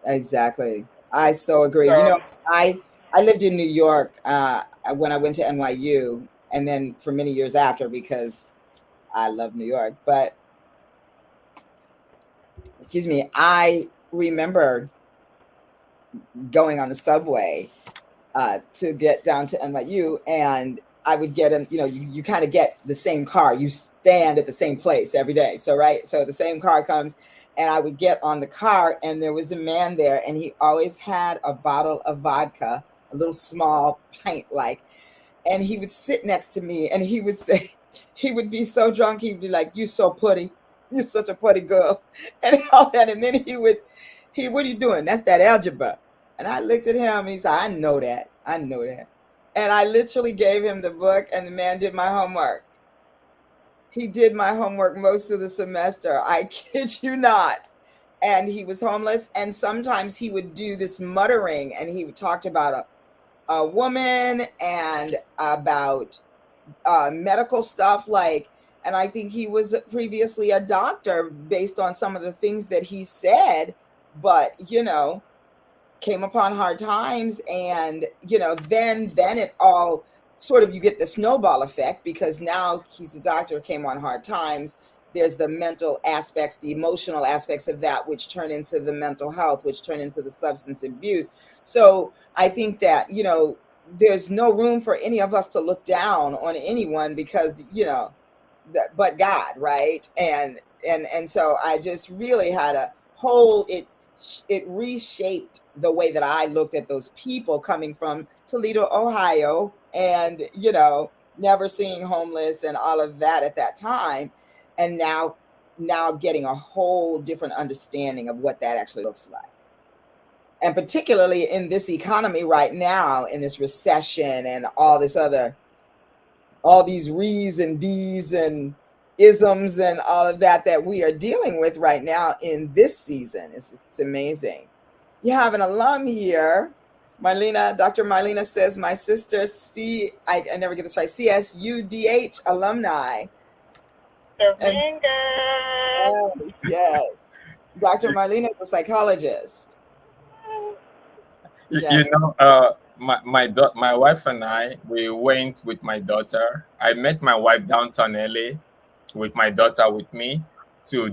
Exactly. I so agree. You know, So, I lived in New York when I went to NYU, and then for many years after because I love New York. But excuse me, I remember going on the subway to get down to NYU, and I would get in. You know, you kind of get the same car. You stand at the same place every day. So right, so the same car comes, and I would get on the car, and there was a man there, and he always had a bottle of vodka, a little small pint like, and he would sit next to me, and he would say, he would be so drunk, he'd be like, "You so pretty, you're such a pretty girl," and all that, and then what are you doing? That's that algebra. And I looked at him, and he said, I know that," and I literally gave him the book, and the man did my homework. He did my homework most of the semester. I kid you not. And he was homeless, and sometimes he would do this muttering, and he would talk about a woman and about medical stuff, like, and I think he was previously a doctor based on some of the things that he said, but came upon hard times, and then it all sort of, you get the snowball effect, because now he's a doctor, came on hard times, there's the mental aspects, the emotional aspects of that, which turn into the mental health, which turn into the substance abuse. So I think that there's no room for any of us to look down on anyone, because but God, right? And so I just really had a whole it reshaped the way that I looked at those people coming from Toledo, Ohio, and never seeing homeless and all of that at that time, and now getting a whole different understanding of what that actually looks like. And particularly in this economy right now, in this recession and all these re's and d's and isms and all of that we are dealing with right now in this season. It's amazing. You have an alum here. Dr. Marlena says, my sister, I never get this right, CSUDH alumni. And Dominguez. yes. Dr. Marlena is a psychologist. You, Yes. you know, my wife and I, we went with my daughter. I met my wife downtown LA with my daughter with me to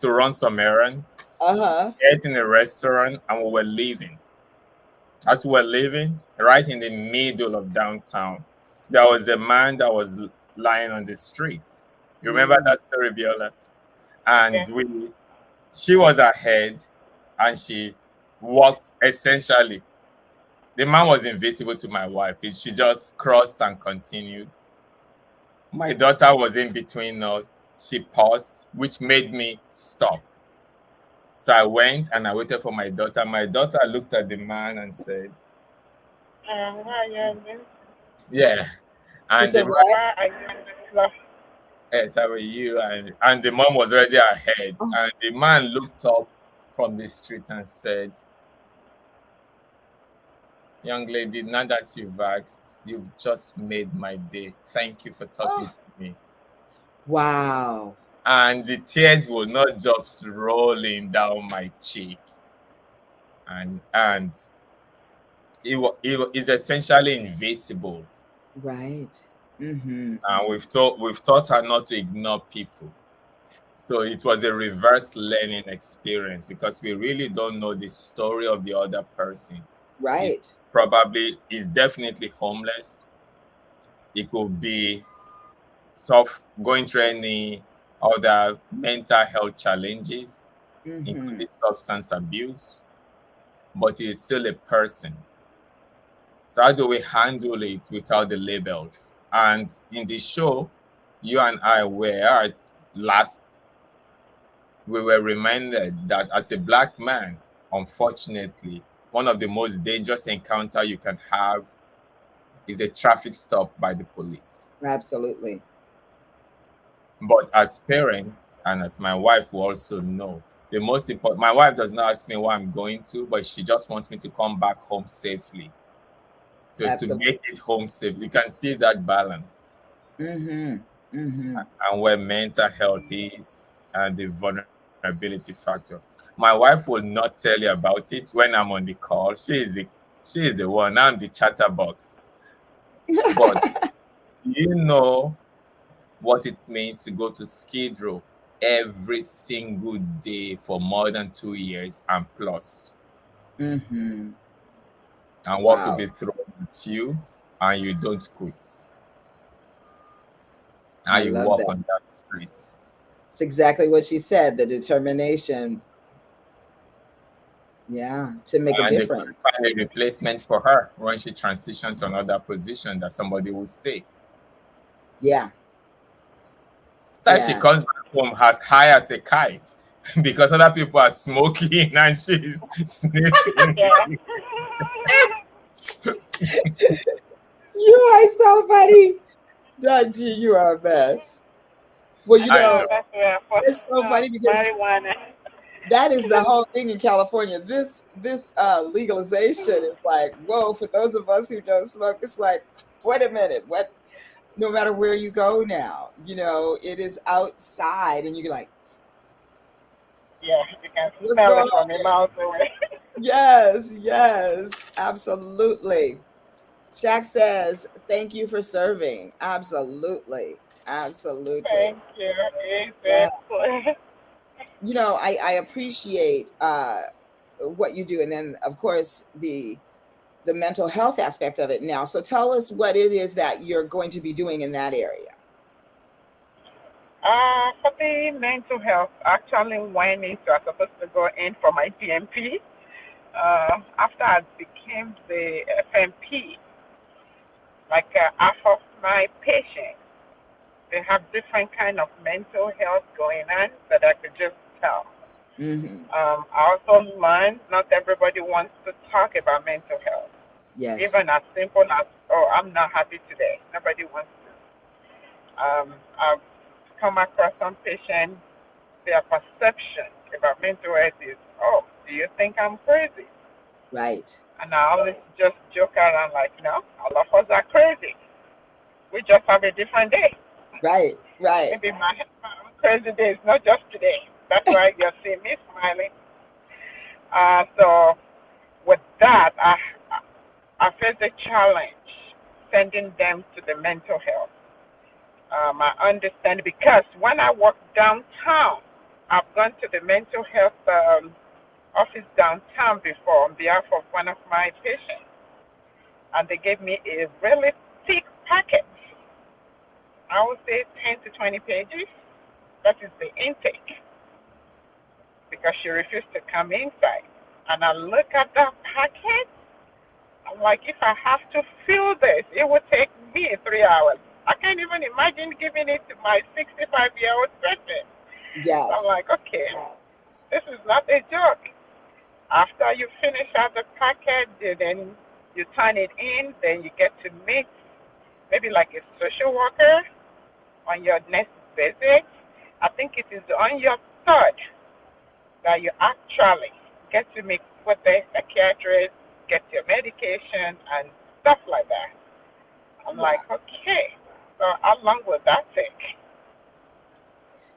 run some errands. Uh-huh. Ate in a restaurant and we were leaving. As we were leaving, right in the middle of downtown, there was a man that was lying on the street. You remember Mm. that story, Viola? Yeah. And she was ahead, and she walked essentially. The man was invisible to my wife. She just crossed and continued. My daughter was in between us. She paused, which made me stop. So I went and I waited for my daughter. My daughter looked at the man and said, Why are you? "Yeah." She And said the man, what? Why are you in this love? "Yes, how are you?" And the mom was already ahead. Oh, And the man looked up from the street and said, "Young lady, now that you've asked, you've just made my day. Thank you for talking oh, to me." wow. and the tears will not just rolling down my cheek, and it is essentially invisible. Right. Mm-hmm. And we've taught her not to ignore people. So it was a reverse learning experience because we really don't know the story of the other person. He's Right. he's definitely homeless. It could be going through any other mental health challenges, Mm-hmm. including substance abuse, but he is still a person. So how do we handle it without the labels? And in the show, you and I were at last, we were reminded that as a black man, unfortunately, one of the most dangerous encounter you can have is a traffic stop by the police. Absolutely. But as parents, and as my wife will also know, the most important, my wife does not ask me where I'm going to, but she just wants me to come back home safely. So it's to Absolutely. make it home safe. You can see that balance Mm-hmm. Mm-hmm. and where mental health is and the vulnerability factor. My wife will not tell you about it when I'm on the call. She is the one. I'm the chatterbox. But you know what it means to go to Skid Row every single day for more than 2 years and plus, Mm-hmm. and what could Wow. be thrown at you, and you don't quit, I and you love walk that. on that street. It's exactly what she said, the determination, yeah, to make a And they could difference. find a replacement for her when she transitioned to another position that somebody will stay. Yeah. Time she Yeah. comes back home as high as a kite because other people are smoking and she's sniffing. Yeah. You are so funny. Dodgy, you are a mess. Well, I know. That's yeah, for it's so funny because marijuana. that is the whole thing in California. This legalization is like, whoa, for those of us who don't smoke, it's like, wait a minute, what? No matter where you go now, it is outside, and you're like, Yeah, you can what's smell going it on from a here? mile away. Yes, yes, absolutely. Shaq says, thank you for serving. Absolutely, absolutely. Thank you. Yeah. Exactly. I appreciate what you do, and then of course the mental health aspect of it now. So tell us what it is that you're going to be doing in that area. For the mental health, actually went into, I was supposed to go in for my PMP. After I became the FMP, like half of my patients, they have different kind of mental health going on that I could just tell. Mm-hmm. I also learned not everybody wants to talk about mental health. Yes. Even as simple as, oh, I'm not happy today. Nobody wants to. I've come across some patients, their perception about mental health is, oh, do you think I'm crazy? Right. And I always just joke around like, no, all of us are crazy. We just have a different day. Right. Right. Maybe my crazy day is not just today. That's why you see me smiling. So with that, I face a challenge sending them to the mental health. I understand because when I work downtown, I've gone to the mental health office downtown before on behalf of one of my patients, and they gave me a really thick packet. I would say 10 to 20 pages. That is the intake because she refused to come inside. And I look at that packet. I'm like, if I have to fill this, it would take me 3 hours. I can't even imagine giving it to my 65-year-old patient. So I'm Yes. like, okay, this is not a joke. After you finish out the packet, then you turn it in, then you get to meet maybe like a social worker on your next visit. I think it is on your third that you actually get to meet with the psychiatrist, get your medication, and stuff like that. I'm like, Wow. okay, so how long will that take?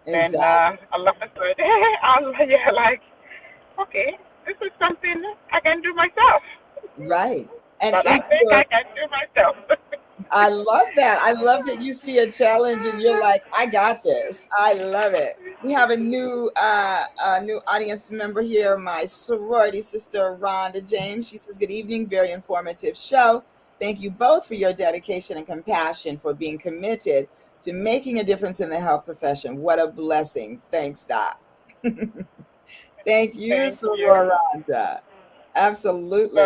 Then Exactly. all of a sudden, you're like, okay, this is something I can do myself. Right. And But I think you're I can do myself. I love that. I love that you see a challenge and you're like, I got this. I love it. We have a new audience member here, my sorority sister Rhonda James. She says, "Good evening, very informative show. Thank you both for your dedication and compassion for being committed to making a difference in the health profession. What a blessing. Thanks, Doc." Thank you, Thank you. Soror Rhonda. So Absolutely.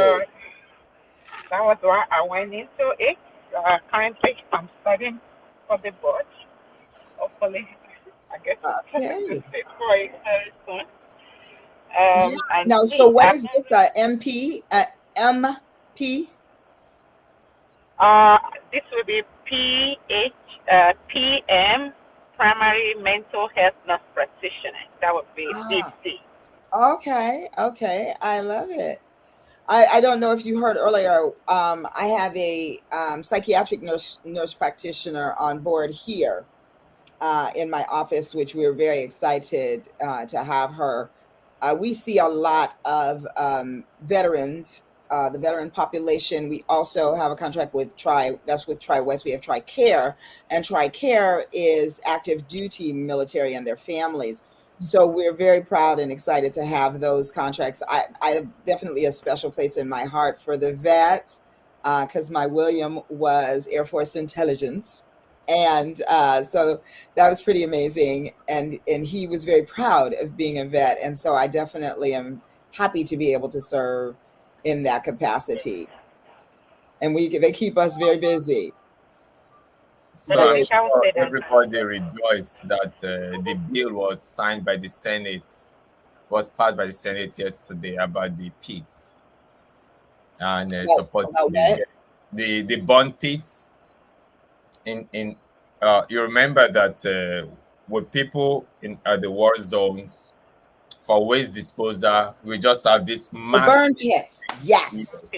that was why I went into it. Currently, I'm studying for the board. Hopefully, I get to Okay. sit for it very soon. Yeah. And Now, so see, what is this? MP? MP? uh, this will be PM, Primary Mental Health Nurse Practitioner. That would be Ah, DP. okay. Okay. I love it. I don't know if you heard earlier. I have a psychiatric nurse practitioner on board here in my office, which we're very excited to have her. We see a lot of veterans, the veteran population. We also have a contract with that's with Tri West. We have Tri Care, and Tri Care is active duty military and their families. So we're very proud and excited to have those contracts. I have definitely a special place in my heart for the vets because my William was Air Force intelligence. And so that was pretty amazing, and he was very proud of being a vet, and so I definitely am happy to be able to serve in that capacity, and we they keep us very busy. But So I So I'm think I would sure say that everybody rejoiced that the bill was signed by the Senate, was passed by the Senate yesterday about the pits and supporting about the that. vet. The bond pits in you remember that with people in the war zones for waste disposal, we just have this The massive. burn pits, yes,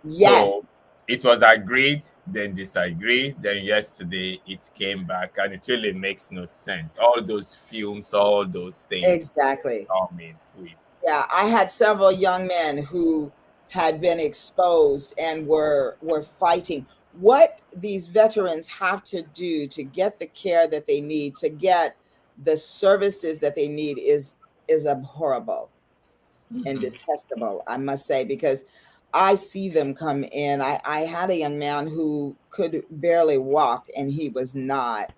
yes, So it was agreed, then disagreed, then yesterday it came back, and it really makes no sense. All those fumes, all those things exactly. coming with. Yeah, I had several young men who had been exposed and were fighting. What these veterans have to do to get the care that they need, to get the services that they need is abhorrible and Mhm. detestable, I must say, because I see them come in. I had a young man who could barely walk and he was not.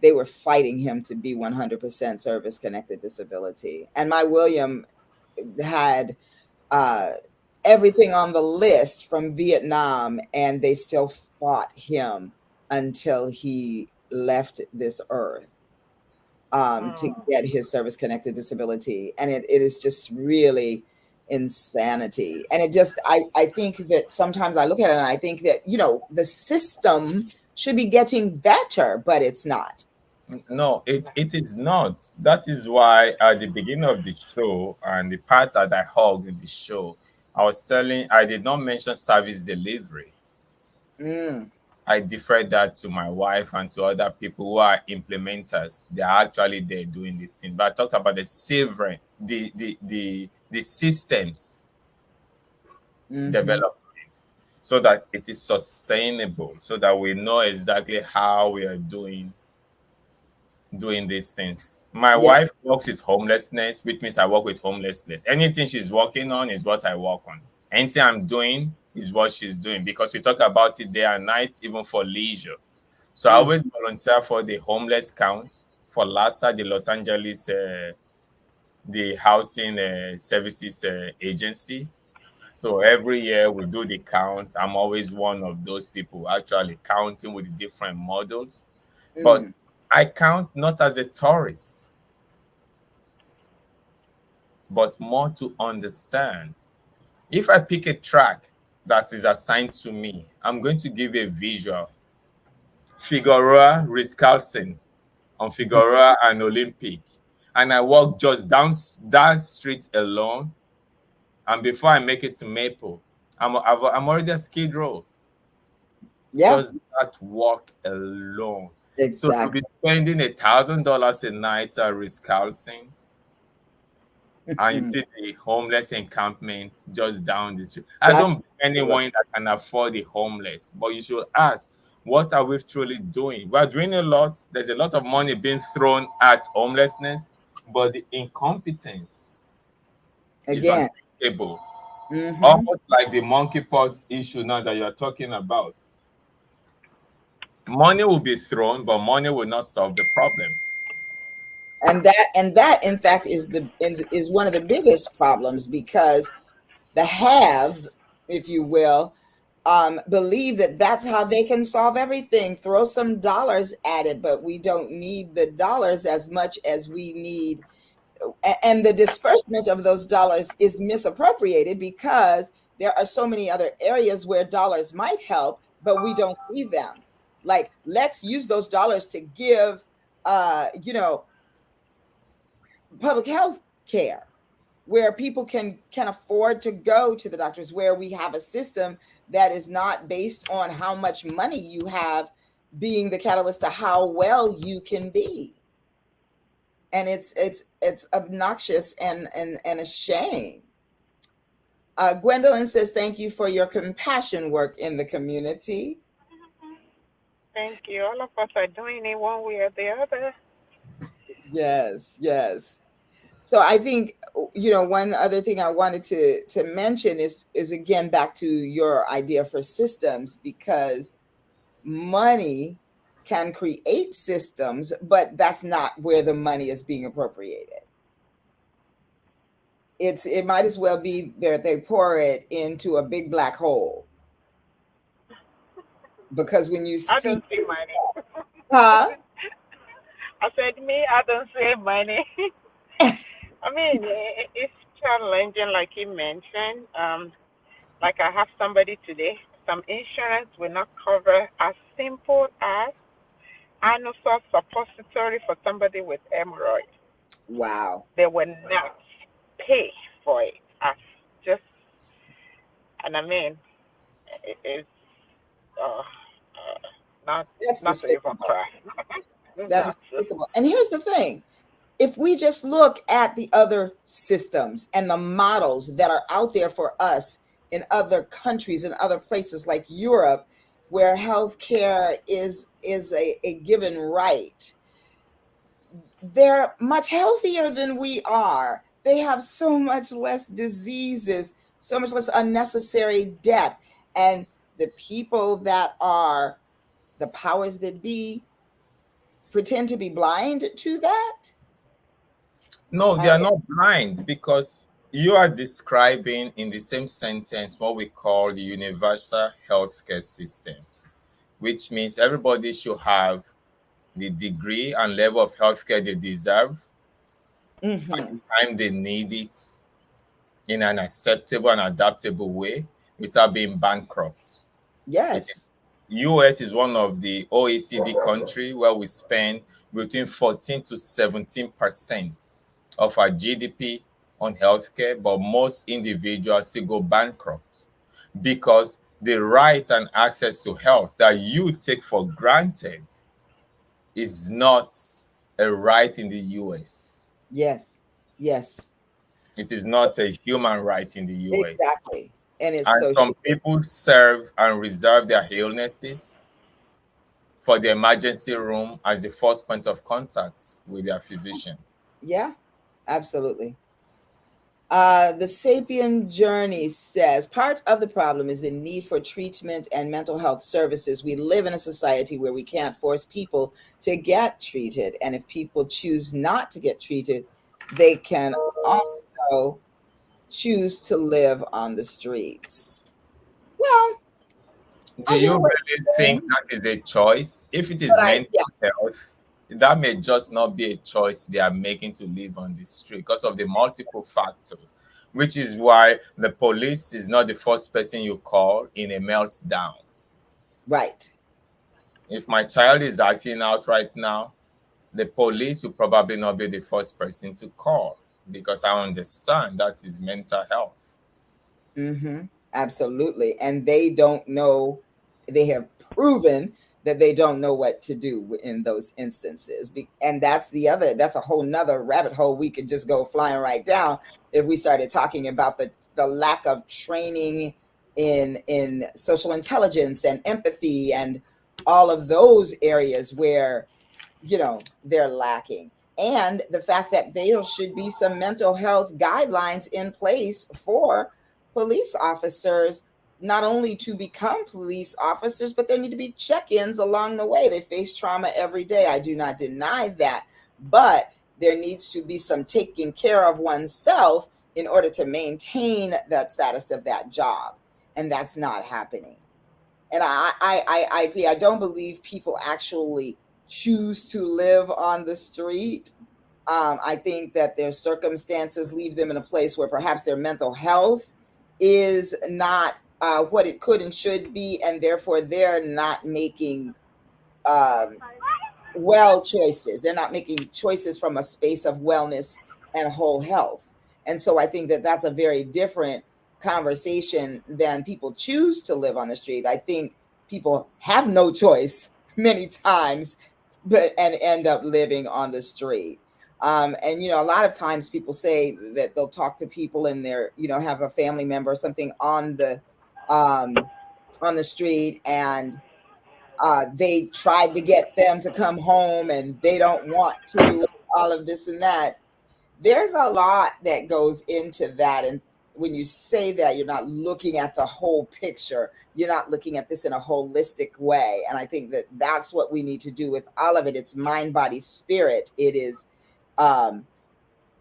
They were fighting him to be 100% service connected disability. And my William had uh, everything on the list from Vietnam, and they still fought him until he left this earth to mm, get his service connected disability. And it is just really insanity. And I think that sometimes I look at it and I think that, the system should be getting better, but it's not. No, it is not. That is why at the beginning of the show and the part that I hugged in the show, I did not mention service delivery. Mm, I defer that to my wife and to other people who are implementers. They are actually there doing the thing. But I talked about the silver, the systems hmm. development so that it is sustainable, so that we know exactly how we are doing these things. My Yeah. wife works with homelessness, which means I work with homelessness. Anything she's working on is what I work on. Anything I'm doing is what she's doing because we talk about it day and night, even for leisure. So I Mm, always volunteer for the homeless count for LASA, the Los Angeles, the housing services agency. So every year we do the count. I'm always one of those people actually counting with the different models. But mm. I count not as a tourist, but more to understand. If I pick a track that is assigned to me, I'm going to give a visual. Figueroa Riscalson on Figueroa and Olympic. And I walk just down street alone. And before I make it to Maple, I'm already at Skid Row. Yeah. Just that walk alone. So to be Exactly. spending $1,000 a night at Wisconsin, and you see the homeless encampment just down the street. I don't Just blame anyone that can afford the homeless, but you should ask, what are we truly doing? We're doing a lot. There's a lot of money being thrown at homelessness, but the incompetence is on again. the table. Hmm. Almost like the monkeypox issue now that you're talking about. Money will be thrown, but money will not solve the problem. And that in fact is one of the biggest problems, because the haves, if you will, believe that that's how they can solve everything. Throw some dollars at it, but we don't need the dollars as much as we need. And the disbursement of those dollars is misappropriated, because there are so many other areas where dollars might help, but we don't see them. Like, let's use those dollars to give, you know, public health care, where people can afford to go to the doctors, where we have a system that is not based on how much money you have being the catalyst to how well you can be. And it's obnoxious and a shame. Gwendolyn says, thank you for your compassion work in the community. Thank you. All of us are doing it one way or the other. Yes, yes. So I think, one other thing I wanted to mention is again back to your idea for systems, because money can create systems, but that's not where the money is being appropriated. It might as well be that they pour it into a big black hole, because when you I see, don't see money. huh? I said, me, I don't see money. I mean, it's challenging, like you mentioned. Like I have somebody today, some insurance will not cover as simple as annual suppository for somebody with hemorrhoids. Wow, They will not pay for it as just, and I mean, it's not that's not to even despicable. cry. That is That's just despicable. And here's the thing: if we just look at the other systems and the models that are out there for us in other countries and other places like Europe, where healthcare is a given right, they're much healthier than we are. They have so much less diseases, so much less unnecessary death. And the people that are the powers that be pretend to be blind to that. No, they I, are not blind because you are describing in the same sentence what we call the universal healthcare system, which means everybody should have the degree and level of healthcare they deserve at mhm. the time they need it in an acceptable and adaptable way without being bankrupt. It is, Yes. US is one of the OECD country where we spend between 14 to 17% of our GDP on healthcare, but most individuals still go bankrupt because the right and access to health that you take for granted is not a right in the US. Yes. Yes. It is not a human right in the US. Exactly. And it And so should some be. people serve and reserve their illnesses for the emergency room as the first point of contact with their physician. Yeah, absolutely. The Sapien Journey says part of the problem is the need for treatment and mental health services. We live in a society where we can't force people to get treated. And if people choose not to get treated, they can also choose to live on the streets. Well, Do I hear you what really you're think saying, that is a choice? If it but is I, mental yeah, health, that may just not be a choice they are making to live on the street because of the multiple factors, which is why the police is not the first person you call in a meltdown. right. If my child is acting out right now, the police will probably not be the first person to call because I understand that is mental health. Mm-hmm. Absolutely. And they don't know, they have proven that they don't know what to do in those instances. And that's a whole nother rabbit hole we could just go flying right down if we started talking about the lack of training in social intelligence and empathy and all of those areas where they're lacking, and the fact that there should be some mental health guidelines in place for police officers, not only to become police officers, but there need to be check-ins along the way. They face trauma every day, I do not deny that, but there needs to be some taking care of oneself in order to maintain that status of that job, and that's not happening. And I agree. I don't believe people actually choose to live on the street. I think that their circumstances leave them in a place where perhaps their mental health is not what it could and should be, and therefore they're not making um, well choices. They're not making choices from a space of wellness and whole health. And so I think that that's a very different conversation than people choose to live on the street. I think people have no choice many times, but and end up living on the street. And a lot of times people say that they'll talk to people and they're have a family member or something on the street, and they tried to get them to come home and they don't want to, all of this and that. There's a lot that goes into that. And when you say that, you're not looking at the whole picture. You're not looking at this in a holistic way. And I think that that's what we need to do with all of it. It's mind, body, spirit. It is,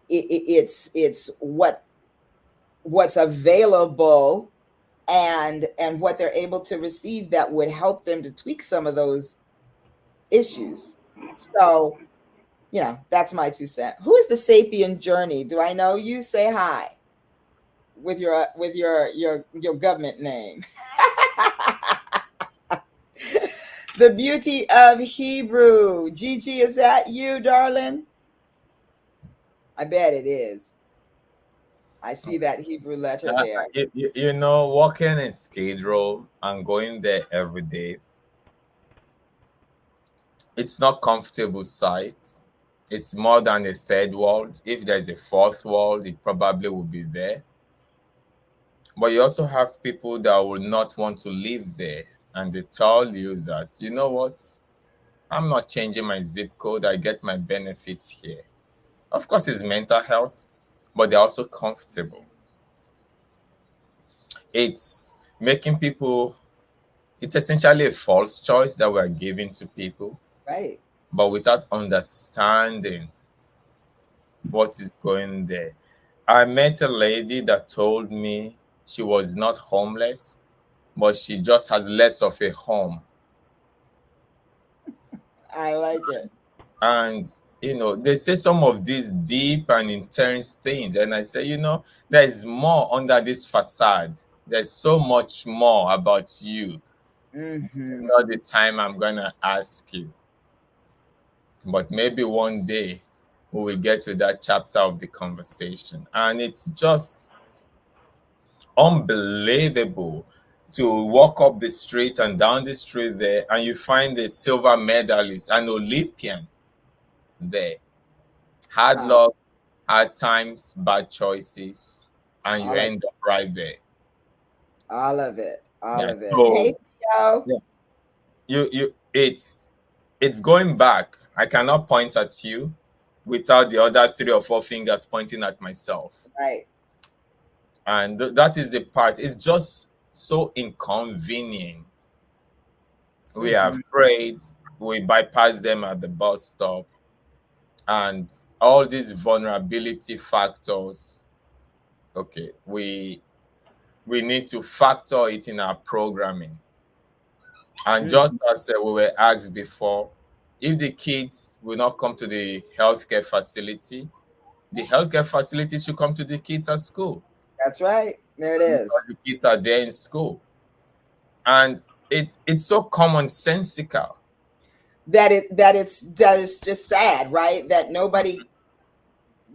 it's what's available and what they're able to receive that would help them to tweak some of those issues. So, that's my 2 cents. Who is the Sapien Journey? Do I know you? Say hi with your government name. The beauty of Hebrew. Gigi, is that you, darling? I bet it is. I see that Hebrew letter there. Working in Skid Row and going there every day, it's not comfortable sight. It's more than a third world. If there's a fourth world, it probably will be there. But you also have people that will not want to live there, and they tell you that, you know what, I'm not changing my zip code. I get my benefits here. Of course, it's mental health, but they're also comfortable. It's making people, it's essentially a false choice that we're giving to people. Right. But without understanding what is going there. I met a lady that told me she was not homeless, but she just has less of a home. I like it. And they say some of these deep and intense things, and I say, there's more under this facade. There's so much more about you. It's not the time I'm gonna ask you, but maybe one day we will get to that chapter of the conversation. And it's just unbelievable to walk up the street and down the street there, and you find a silver medalist, an Olympian there. Hard luck, hard times, bad choices, and you end up right there. All of it. All of it. So, hey, yo. It's going back. I cannot point at you without the other 3 or 4 fingers pointing at myself. Right. And that is the part. It's just so inconvenient. We are afraid. We bypass them at the bus stop. And all these vulnerability factors, okay, we need to factor it in our programming. And just as we were asked before, if the kids will not come to the healthcare facility, the healthcare facility should come to the kids at school. That's right. There it is. Because the kids are there in school. And it's so commonsensical. That is just sad, right? That nobody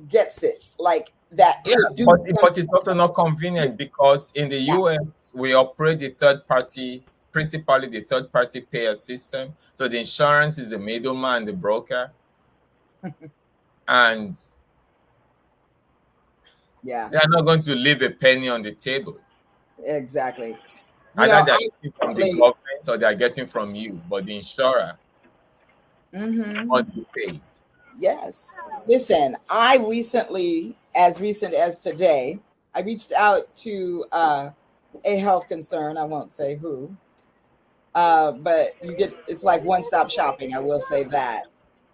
gets it like that. Yeah, but it's also not convenient, because in the US we operate the third party principally the third-party payer system. So the insurance is the middleman, the broker, and Yeah, they are not going to leave a penny on the table. exactly. You Either know, they're I getting from the recently, government or they're getting from you, but the insurer mm-hmm, must be paid. yes. Listen, I recently, as recent as today, I reached out to a health concern. I won't say who, but you get it's like one-stop shopping. I will say that,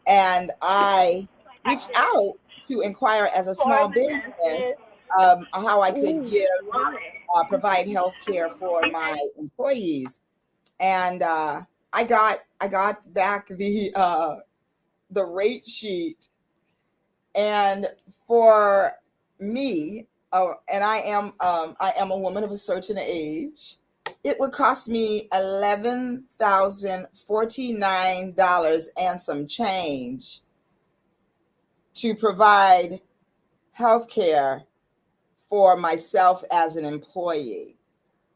and I reached out to inquire as a small business how I could give provide health care for my employees, and I got back the rate sheet, and for me, and I am a woman of a certain age. It would cost me $11,049 and some change to provide health care for myself as an employee.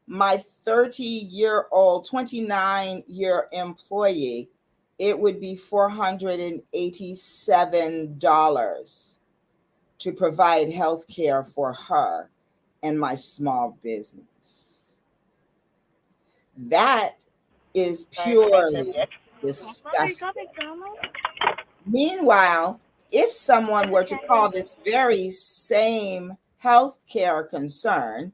My 30-year-old, 29-year employee, it would be $487 to provide health care for her and my small business. That is purely disgusting. Meanwhile, if someone were to call this very same healthcare concern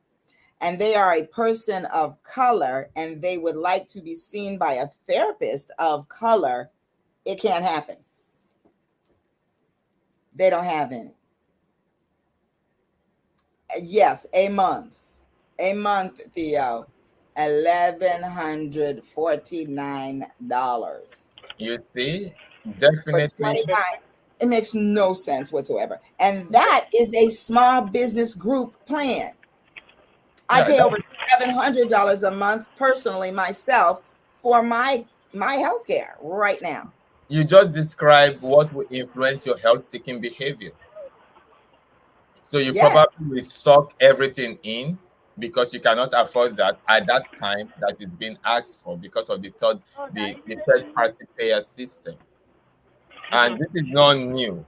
and they are a person of color and they would like to be seen by a therapist of color, it can't happen. They don't have any. Yes, a month. A month, Theo. $1,149 You see, for definitely, 29. It makes no sense whatsoever. And that is a small business group plan. I yeah, pay over $700 a month personally myself for my health care right now. you just describe what will influence your health-seeking behavior. So you Yes, probably will suck everything in because you cannot afford that at that time that is being asked for because of the third party payer system. And this is not new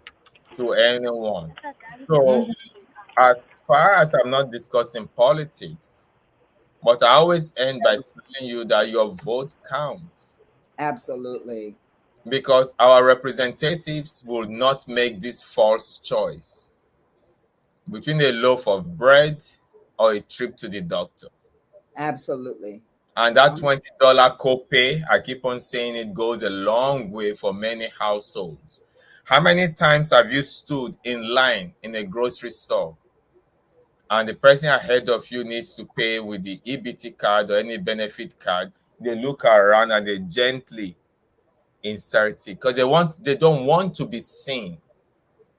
to anyone. So mhm, as far as I'm not discussing politics, but I always end by telling you that your vote counts absolutely. because our representatives will not make this false choice between a loaf of bread or a trip to the doctor. Absolutely. And that Um, $20 copay, I keep on saying it goes a long way for many households. How many times have you stood in line in a grocery store and the person ahead of you needs to pay with the EBT card or any benefit card? They look around and they gently insert it because they don't want to be seen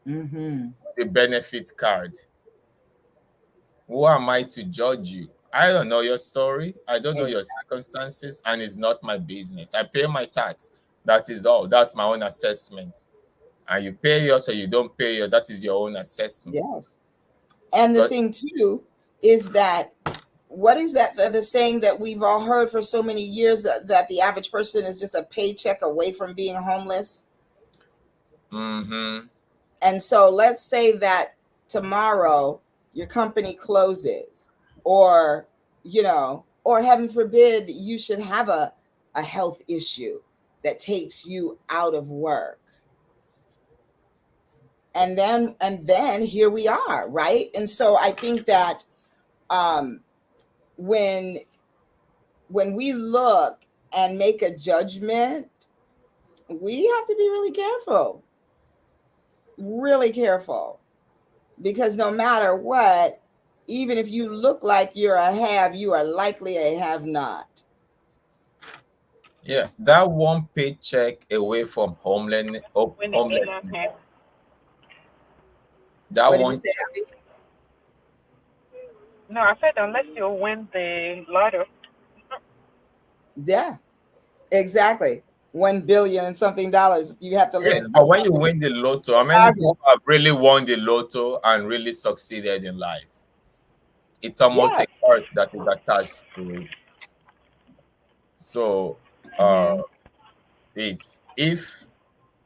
mhm. with the benefit card. Who am I to judge you? I don't know your story. I don't know your Exactly. circumstances, and it's not my business. I pay my tax. That is all. That's my own assessment. And you pay yours or you don't pay yours. That is your own assessment. Yes. And the But thing too is that what is that the saying that we've all heard for so many years that the average person is just a paycheck away from being homeless? mm-hmm. And so let's say that tomorrow your company closes, or or heaven forbid you should have a health issue that takes you out of work. And then here we are, right? And so I think that um when when we look and make a judgment, we have to be really careful, because no matter what, even if you look like you're a have, you are likely a have not. Yeah, that one paycheck away from When it in our homelessness, hand. that What did you one, say, Abby? No, I said unless you win the lotto. Yeah, exactly. 1 billion and something dollars. You have to yes, learn but when you win the lotto, how many Chicago. people have really won the lotto and really succeeded in life? It's almost Yeah, a curse that is attached to it. So, uh, Mm-hmm. if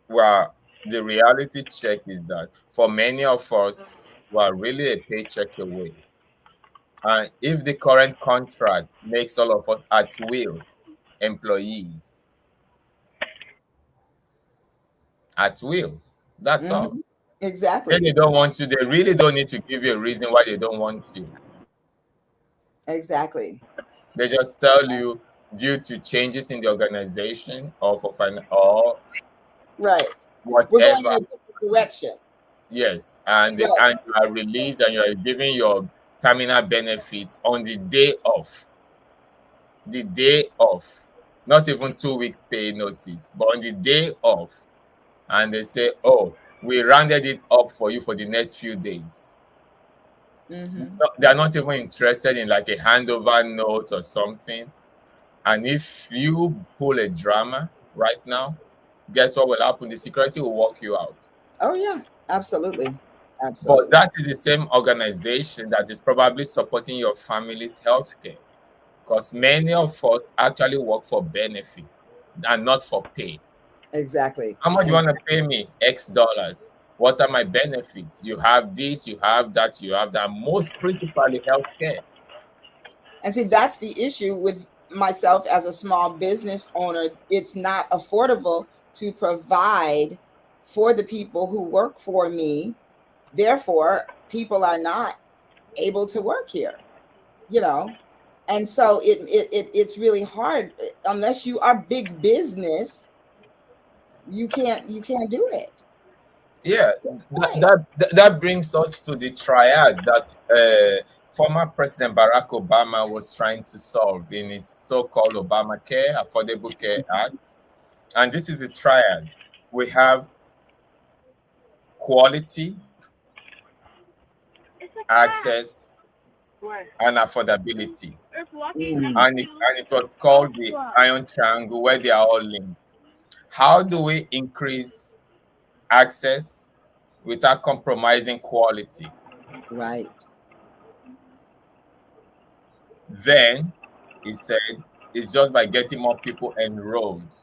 well, the reality check is that for many of us, we are really a paycheck away. And if the current contract makes all of us at will employees, at will, that's all. Mm-hmm. If Exactly. they don't want you, they really don't need to give you a reason why they don't want you. Exactly. They just tell you due to changes in the organization or or Right. We're going whatever. in a different direction. Yes, Right. and you are released and you are giving your terminal benefits on the day off. The day off, not even 2 weeks pay notice, but on the day off. And they say, oh, we rounded it up for you for the next few days. Mm-hmm. No, they're not even interested in like a handover note or something. And if you pull a drama right now, guess what will happen? The security will walk you out. Oh yeah. Absolutely. But Absolutely. that is the same organization that is probably supporting your family's healthcare. Because many of us actually work for benefits and not for pay. Exactly. How much you want to Exactly. pay me? X dollars. What are my benefits? You have this, you have that, you have that. Most principally healthcare. And see, that's the issue with myself as a small business owner. It's not affordable to provide for the people who work for me. Therefore, people are not able to work here, you know. And so it's really hard unless you are big business, you can't do it. Yeah, So it's like, that brings us to the triad that former President Barack Obama was trying to solve in his so-called Obamacare, Affordable Care Act. And this is the triad. We have quality, It's a cat. access, What? and affordability. It's walking next mm, And it was to called the us. iron triangle where they are all linked. How do we increase access without compromising quality? right. Then he said it's just by getting more people enrolled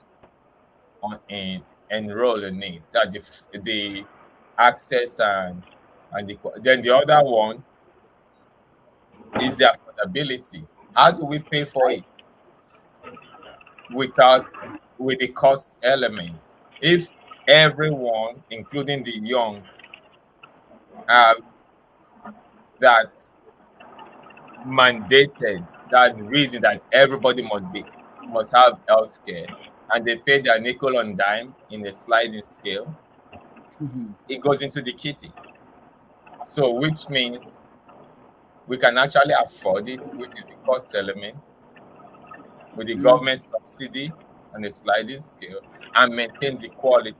enroll in it. That's the access and then the other one is the affordability. How do we pay for Right. it without with the cost element? If everyone, including the young, have that mandated that reason that everybody must have healthcare and they pay their nickel on dime in a sliding scale, Mhm. it goes into the kitty. So which means we can actually afford it, which is the cost element, with the Mm, government subsidy on a sliding scale and maintain the quality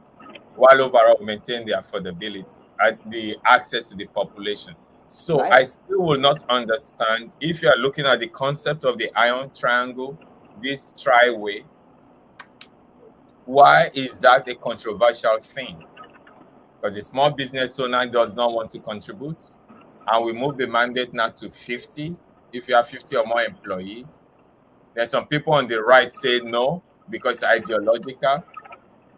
while overall maintain the affordability and the access to the population. So right. I still will not understand if you are looking at the concept of the iron triangle, this triway, why is that a controversial thing? Because the small business owner does not want to contribute. And we move the mandate now to 50 if you have 50 or more employees. There's some people on the right say no because it's ideological.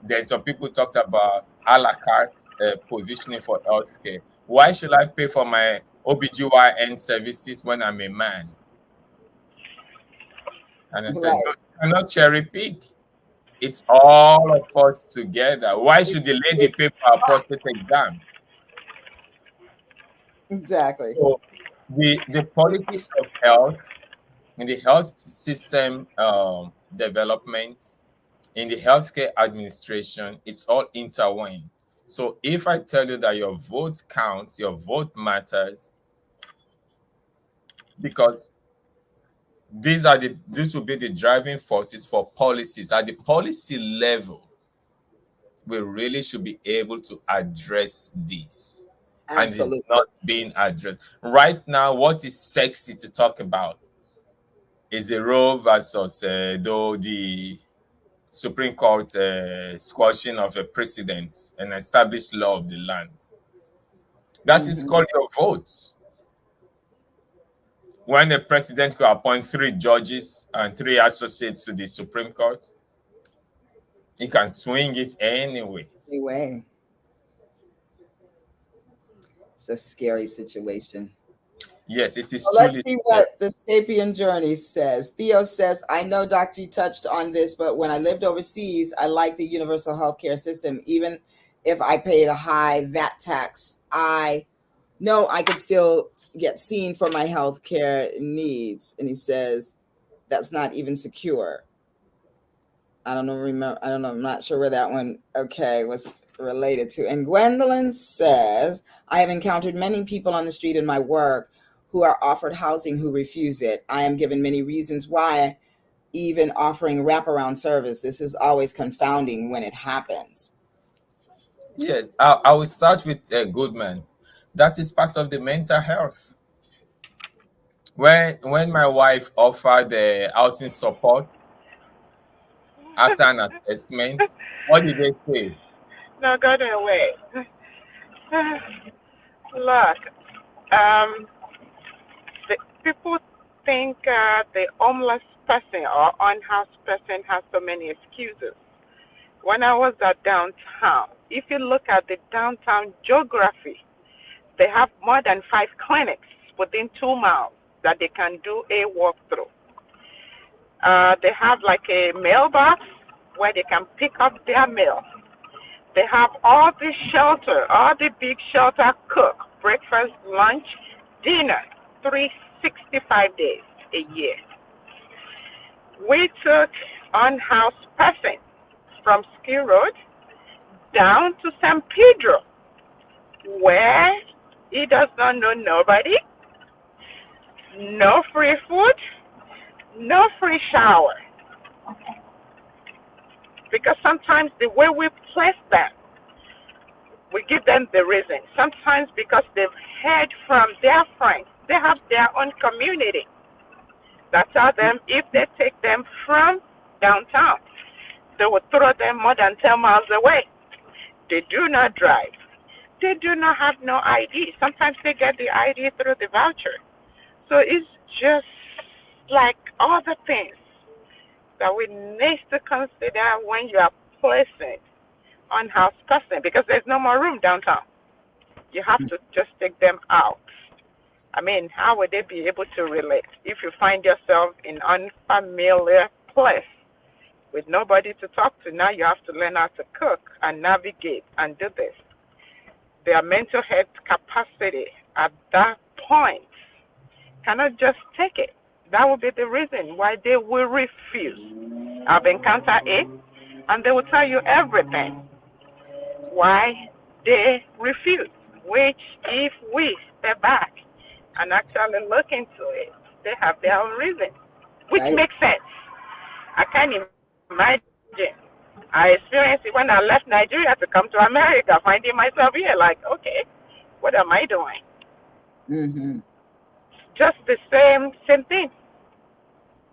Then some people talked about a la carte positioning for healthcare. Why should I pay for my OBGYN services when I'm a man? And I said, no, Right. you cannot cherry pick. It's all of us together. Why It- should the lady it- pay for a prostate exam? exactly. So the politics of health in the health system development, in the healthcare administration, it's all intertwined. So if I tell you that your vote counts, your vote matters, because these will be the driving forces for policies at the policy level. We really should be able to address this, and it's Absolutely. not being addressed right now. What is sexy to talk about is the Roe versus though the Supreme Court squashing of a precedent and established law of the land. That is Hmm. called your vote. when the president could appoint 3 judges and 3 associates to the Supreme Court, he can swing it anyway. Anyway, it's a scary situation. Yes, it is Well, let's truly see scary. what the Sapien Journey says. Theo says, I know Dr. G touched on this, but when I lived overseas, I liked the universal healthcare system. Even if I paid a high VAT tax, I know I could still get seen for my healthcare needs. And he says, that's not even secure. I don't know. I'm not sure where that one, was related to. And Gwendolyn says, I have encountered many people on the street in my work who are offered housing who refuse it. I am given many reasons why, even offering wraparound service. This is always confounding when it happens. Yes, I will start with Goodman. That is part of the mental health. When my wife offered the housing support after an assessment, what did they say? No, go away. Look, um, people think the homeless person or unhoused person has so many excuses. When I was at downtown, if you look at the downtown geography, they have more than 5 clinics within 2 miles that they can do a walkthrough. They have like a mailbox where they can pick up their mail. They have all the shelter, all the big shelter cook, breakfast, lunch, dinner, 365 days a year. We took unhoused person from Ski Road down to San Pedro, where he does not know nobody, no free food, no free shower. Because sometimes the way we place them, we give them the reason. Sometimes because they've heard from their friends, they have their own community that tell them if they take them from downtown, they will throw them more than 10 miles away. They do not drive. They do not have no ID. Sometimes they get the ID through the voucher. So it's just like all the things that we need to consider when you are placing unhoused person, because there's no more room downtown. You have to just take them out. I mean, how would they be able to relate if you find yourself in unfamiliar place with nobody to talk to? Now you have to learn how to cook and navigate and do this. Their mental health capacity at that point cannot just take it. That would be the reason why they will refuse. I've encountered it, and they will tell you everything why they refuse, which if we step back and actually look into it, they have their own reason, which Right. makes sense. I can't imagine. I experienced it when I left Nigeria to come to America, finding myself here like, okay, what am I doing? Mm-hmm. Just the same thing.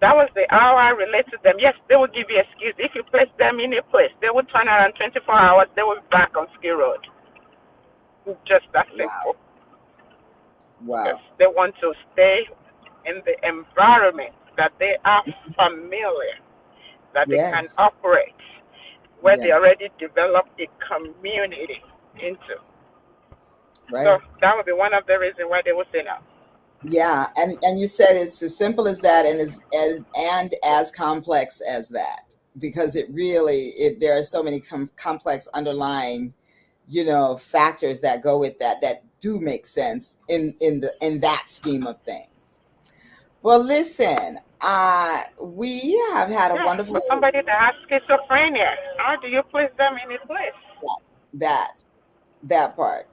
That was the hour I relate to them. Yes, they will give you excuse. If you place them in a place, they will turn around 24 hours, they will be back on Ski Road. Just that simple. Because Wow. they want to stay in the environment that they are familiar, that they can Yes. operate, where they Yes. already developed a community into. Right. So that would be one of the reasons why they would say no. Yeah, and you said it's as simple as that, and as complex as that, because there are so many complex underlying, factors that go with that do make sense in that scheme of things. Well, listen, we have had a Yeah, wonderful for somebody that has schizophrenia, how do you place them in a place? that that part.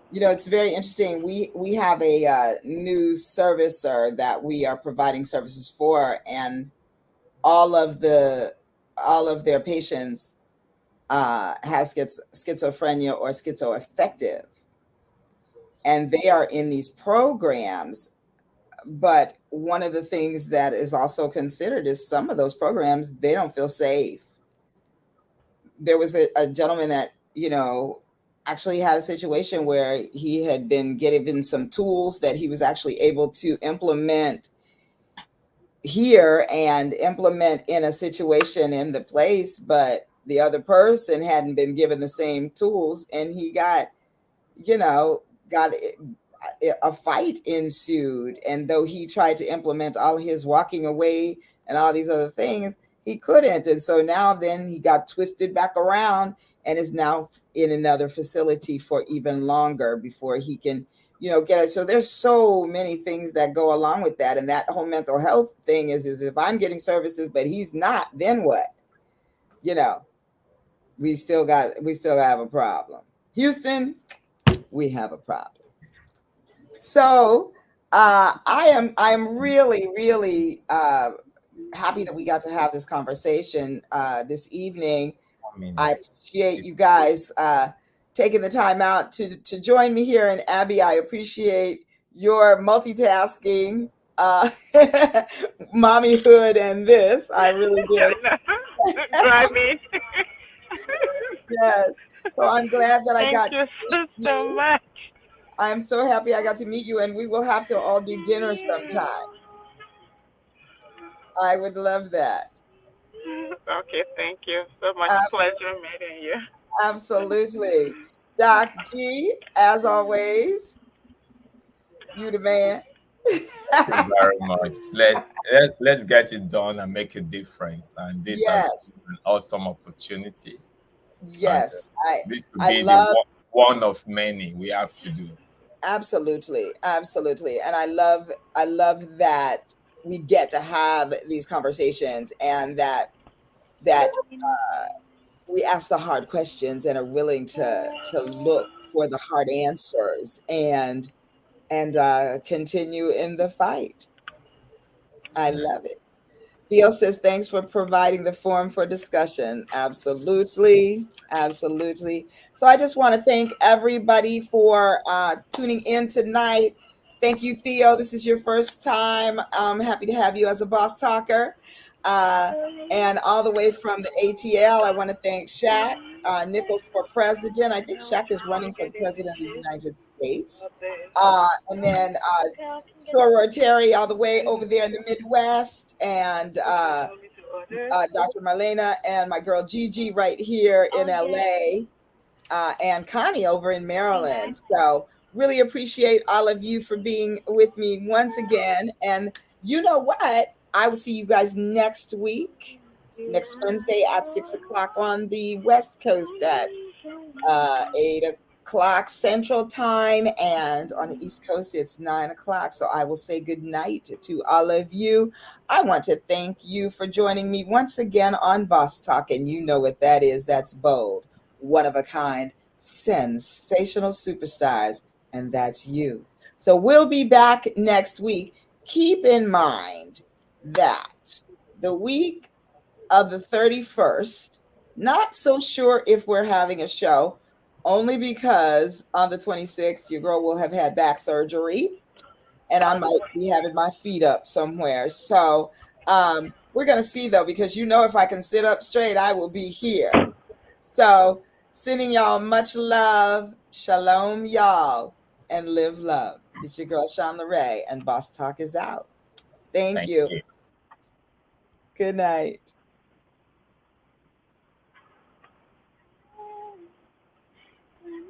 It's very interesting. We have a new servicer that we are providing services for, and all of their patients have schizophrenia or schizoaffective, and they are in these programs. But one of the things that is also considered is some of those programs, they don't feel safe. There was a gentleman that actually had a situation where he had been given some tools that he was actually able to implement here and implement in a situation in the place, but the other person hadn't been given the same tools, and he got, you know, got a fight ensued. And though he tried to implement all his walking away and all these other things, he couldn't. And so now then he got twisted back around and is now in another facility for even longer before he can, get it. So there's so many things that go along with that. And that whole mental health thing is if I'm getting services, but he's not, then what? We still have a problem. Houston, we have a problem. So I'm really, really happy that we got to have this conversation this evening. I appreciate you guys taking the time out to join me here. And Abby, I appreciate your multitasking, mommyhood, and this. I really do. Drive me. Yes. So I'm glad that I Thank got you to meet so you. much. I'm so happy I got to meet you, and we will have to all do dinner sometime. I would love that. Okay, thank you. So much pleasure meeting you. Absolutely. Doc G, as always, you the man. Thank you very much. Let's get it done and make a difference. And this has been Yes. an awesome opportunity. And Yes. this will I be the love one of many we have to do. absolutely. Absolutely. And I love that we get to have these conversations, and that we ask the hard questions and are willing to look for the hard answers and continue in the fight. I love it. Theo says, thanks for providing the forum for discussion. Absolutely. Absolutely. So I just want to thank everybody for tuning in tonight. Thank you, Theo. This is your first time. I'm happy to have you as a boss talker. Uh, and all the way from the ATL, I want to thank Shaq Nichols for president. I think Shaq is running for the president of the United States. And then Soror Terry all the way over there in the Midwest, and Dr. Marlena and my girl Gigi right here in LA, and Connie over in Maryland. So really appreciate all of you for being with me once again. And you know what? I will see you guys next week, next Wednesday at 6 o'clock on the West Coast at 8 o'clock Central Time, and on the East Coast it's 9 o'clock. So I will say good night to all of you. I want to thank you for joining me once again on Boss Talk, and you know what that is. That's bold, one of a kind, sensational superstars, and that's you. So we'll be back next week. Keep in mind that the week of the 31st, not so sure if we're having a show, only because on the 26th, your girl will have had back surgery and I might be having my feet up somewhere. So we're going to see, though, because if I can sit up straight, I will be here. So sending y'all much love. Shalom, y'all, and live love. It's your girl, Sean LeRae, and Boss Talk is out. Thank you. Good night.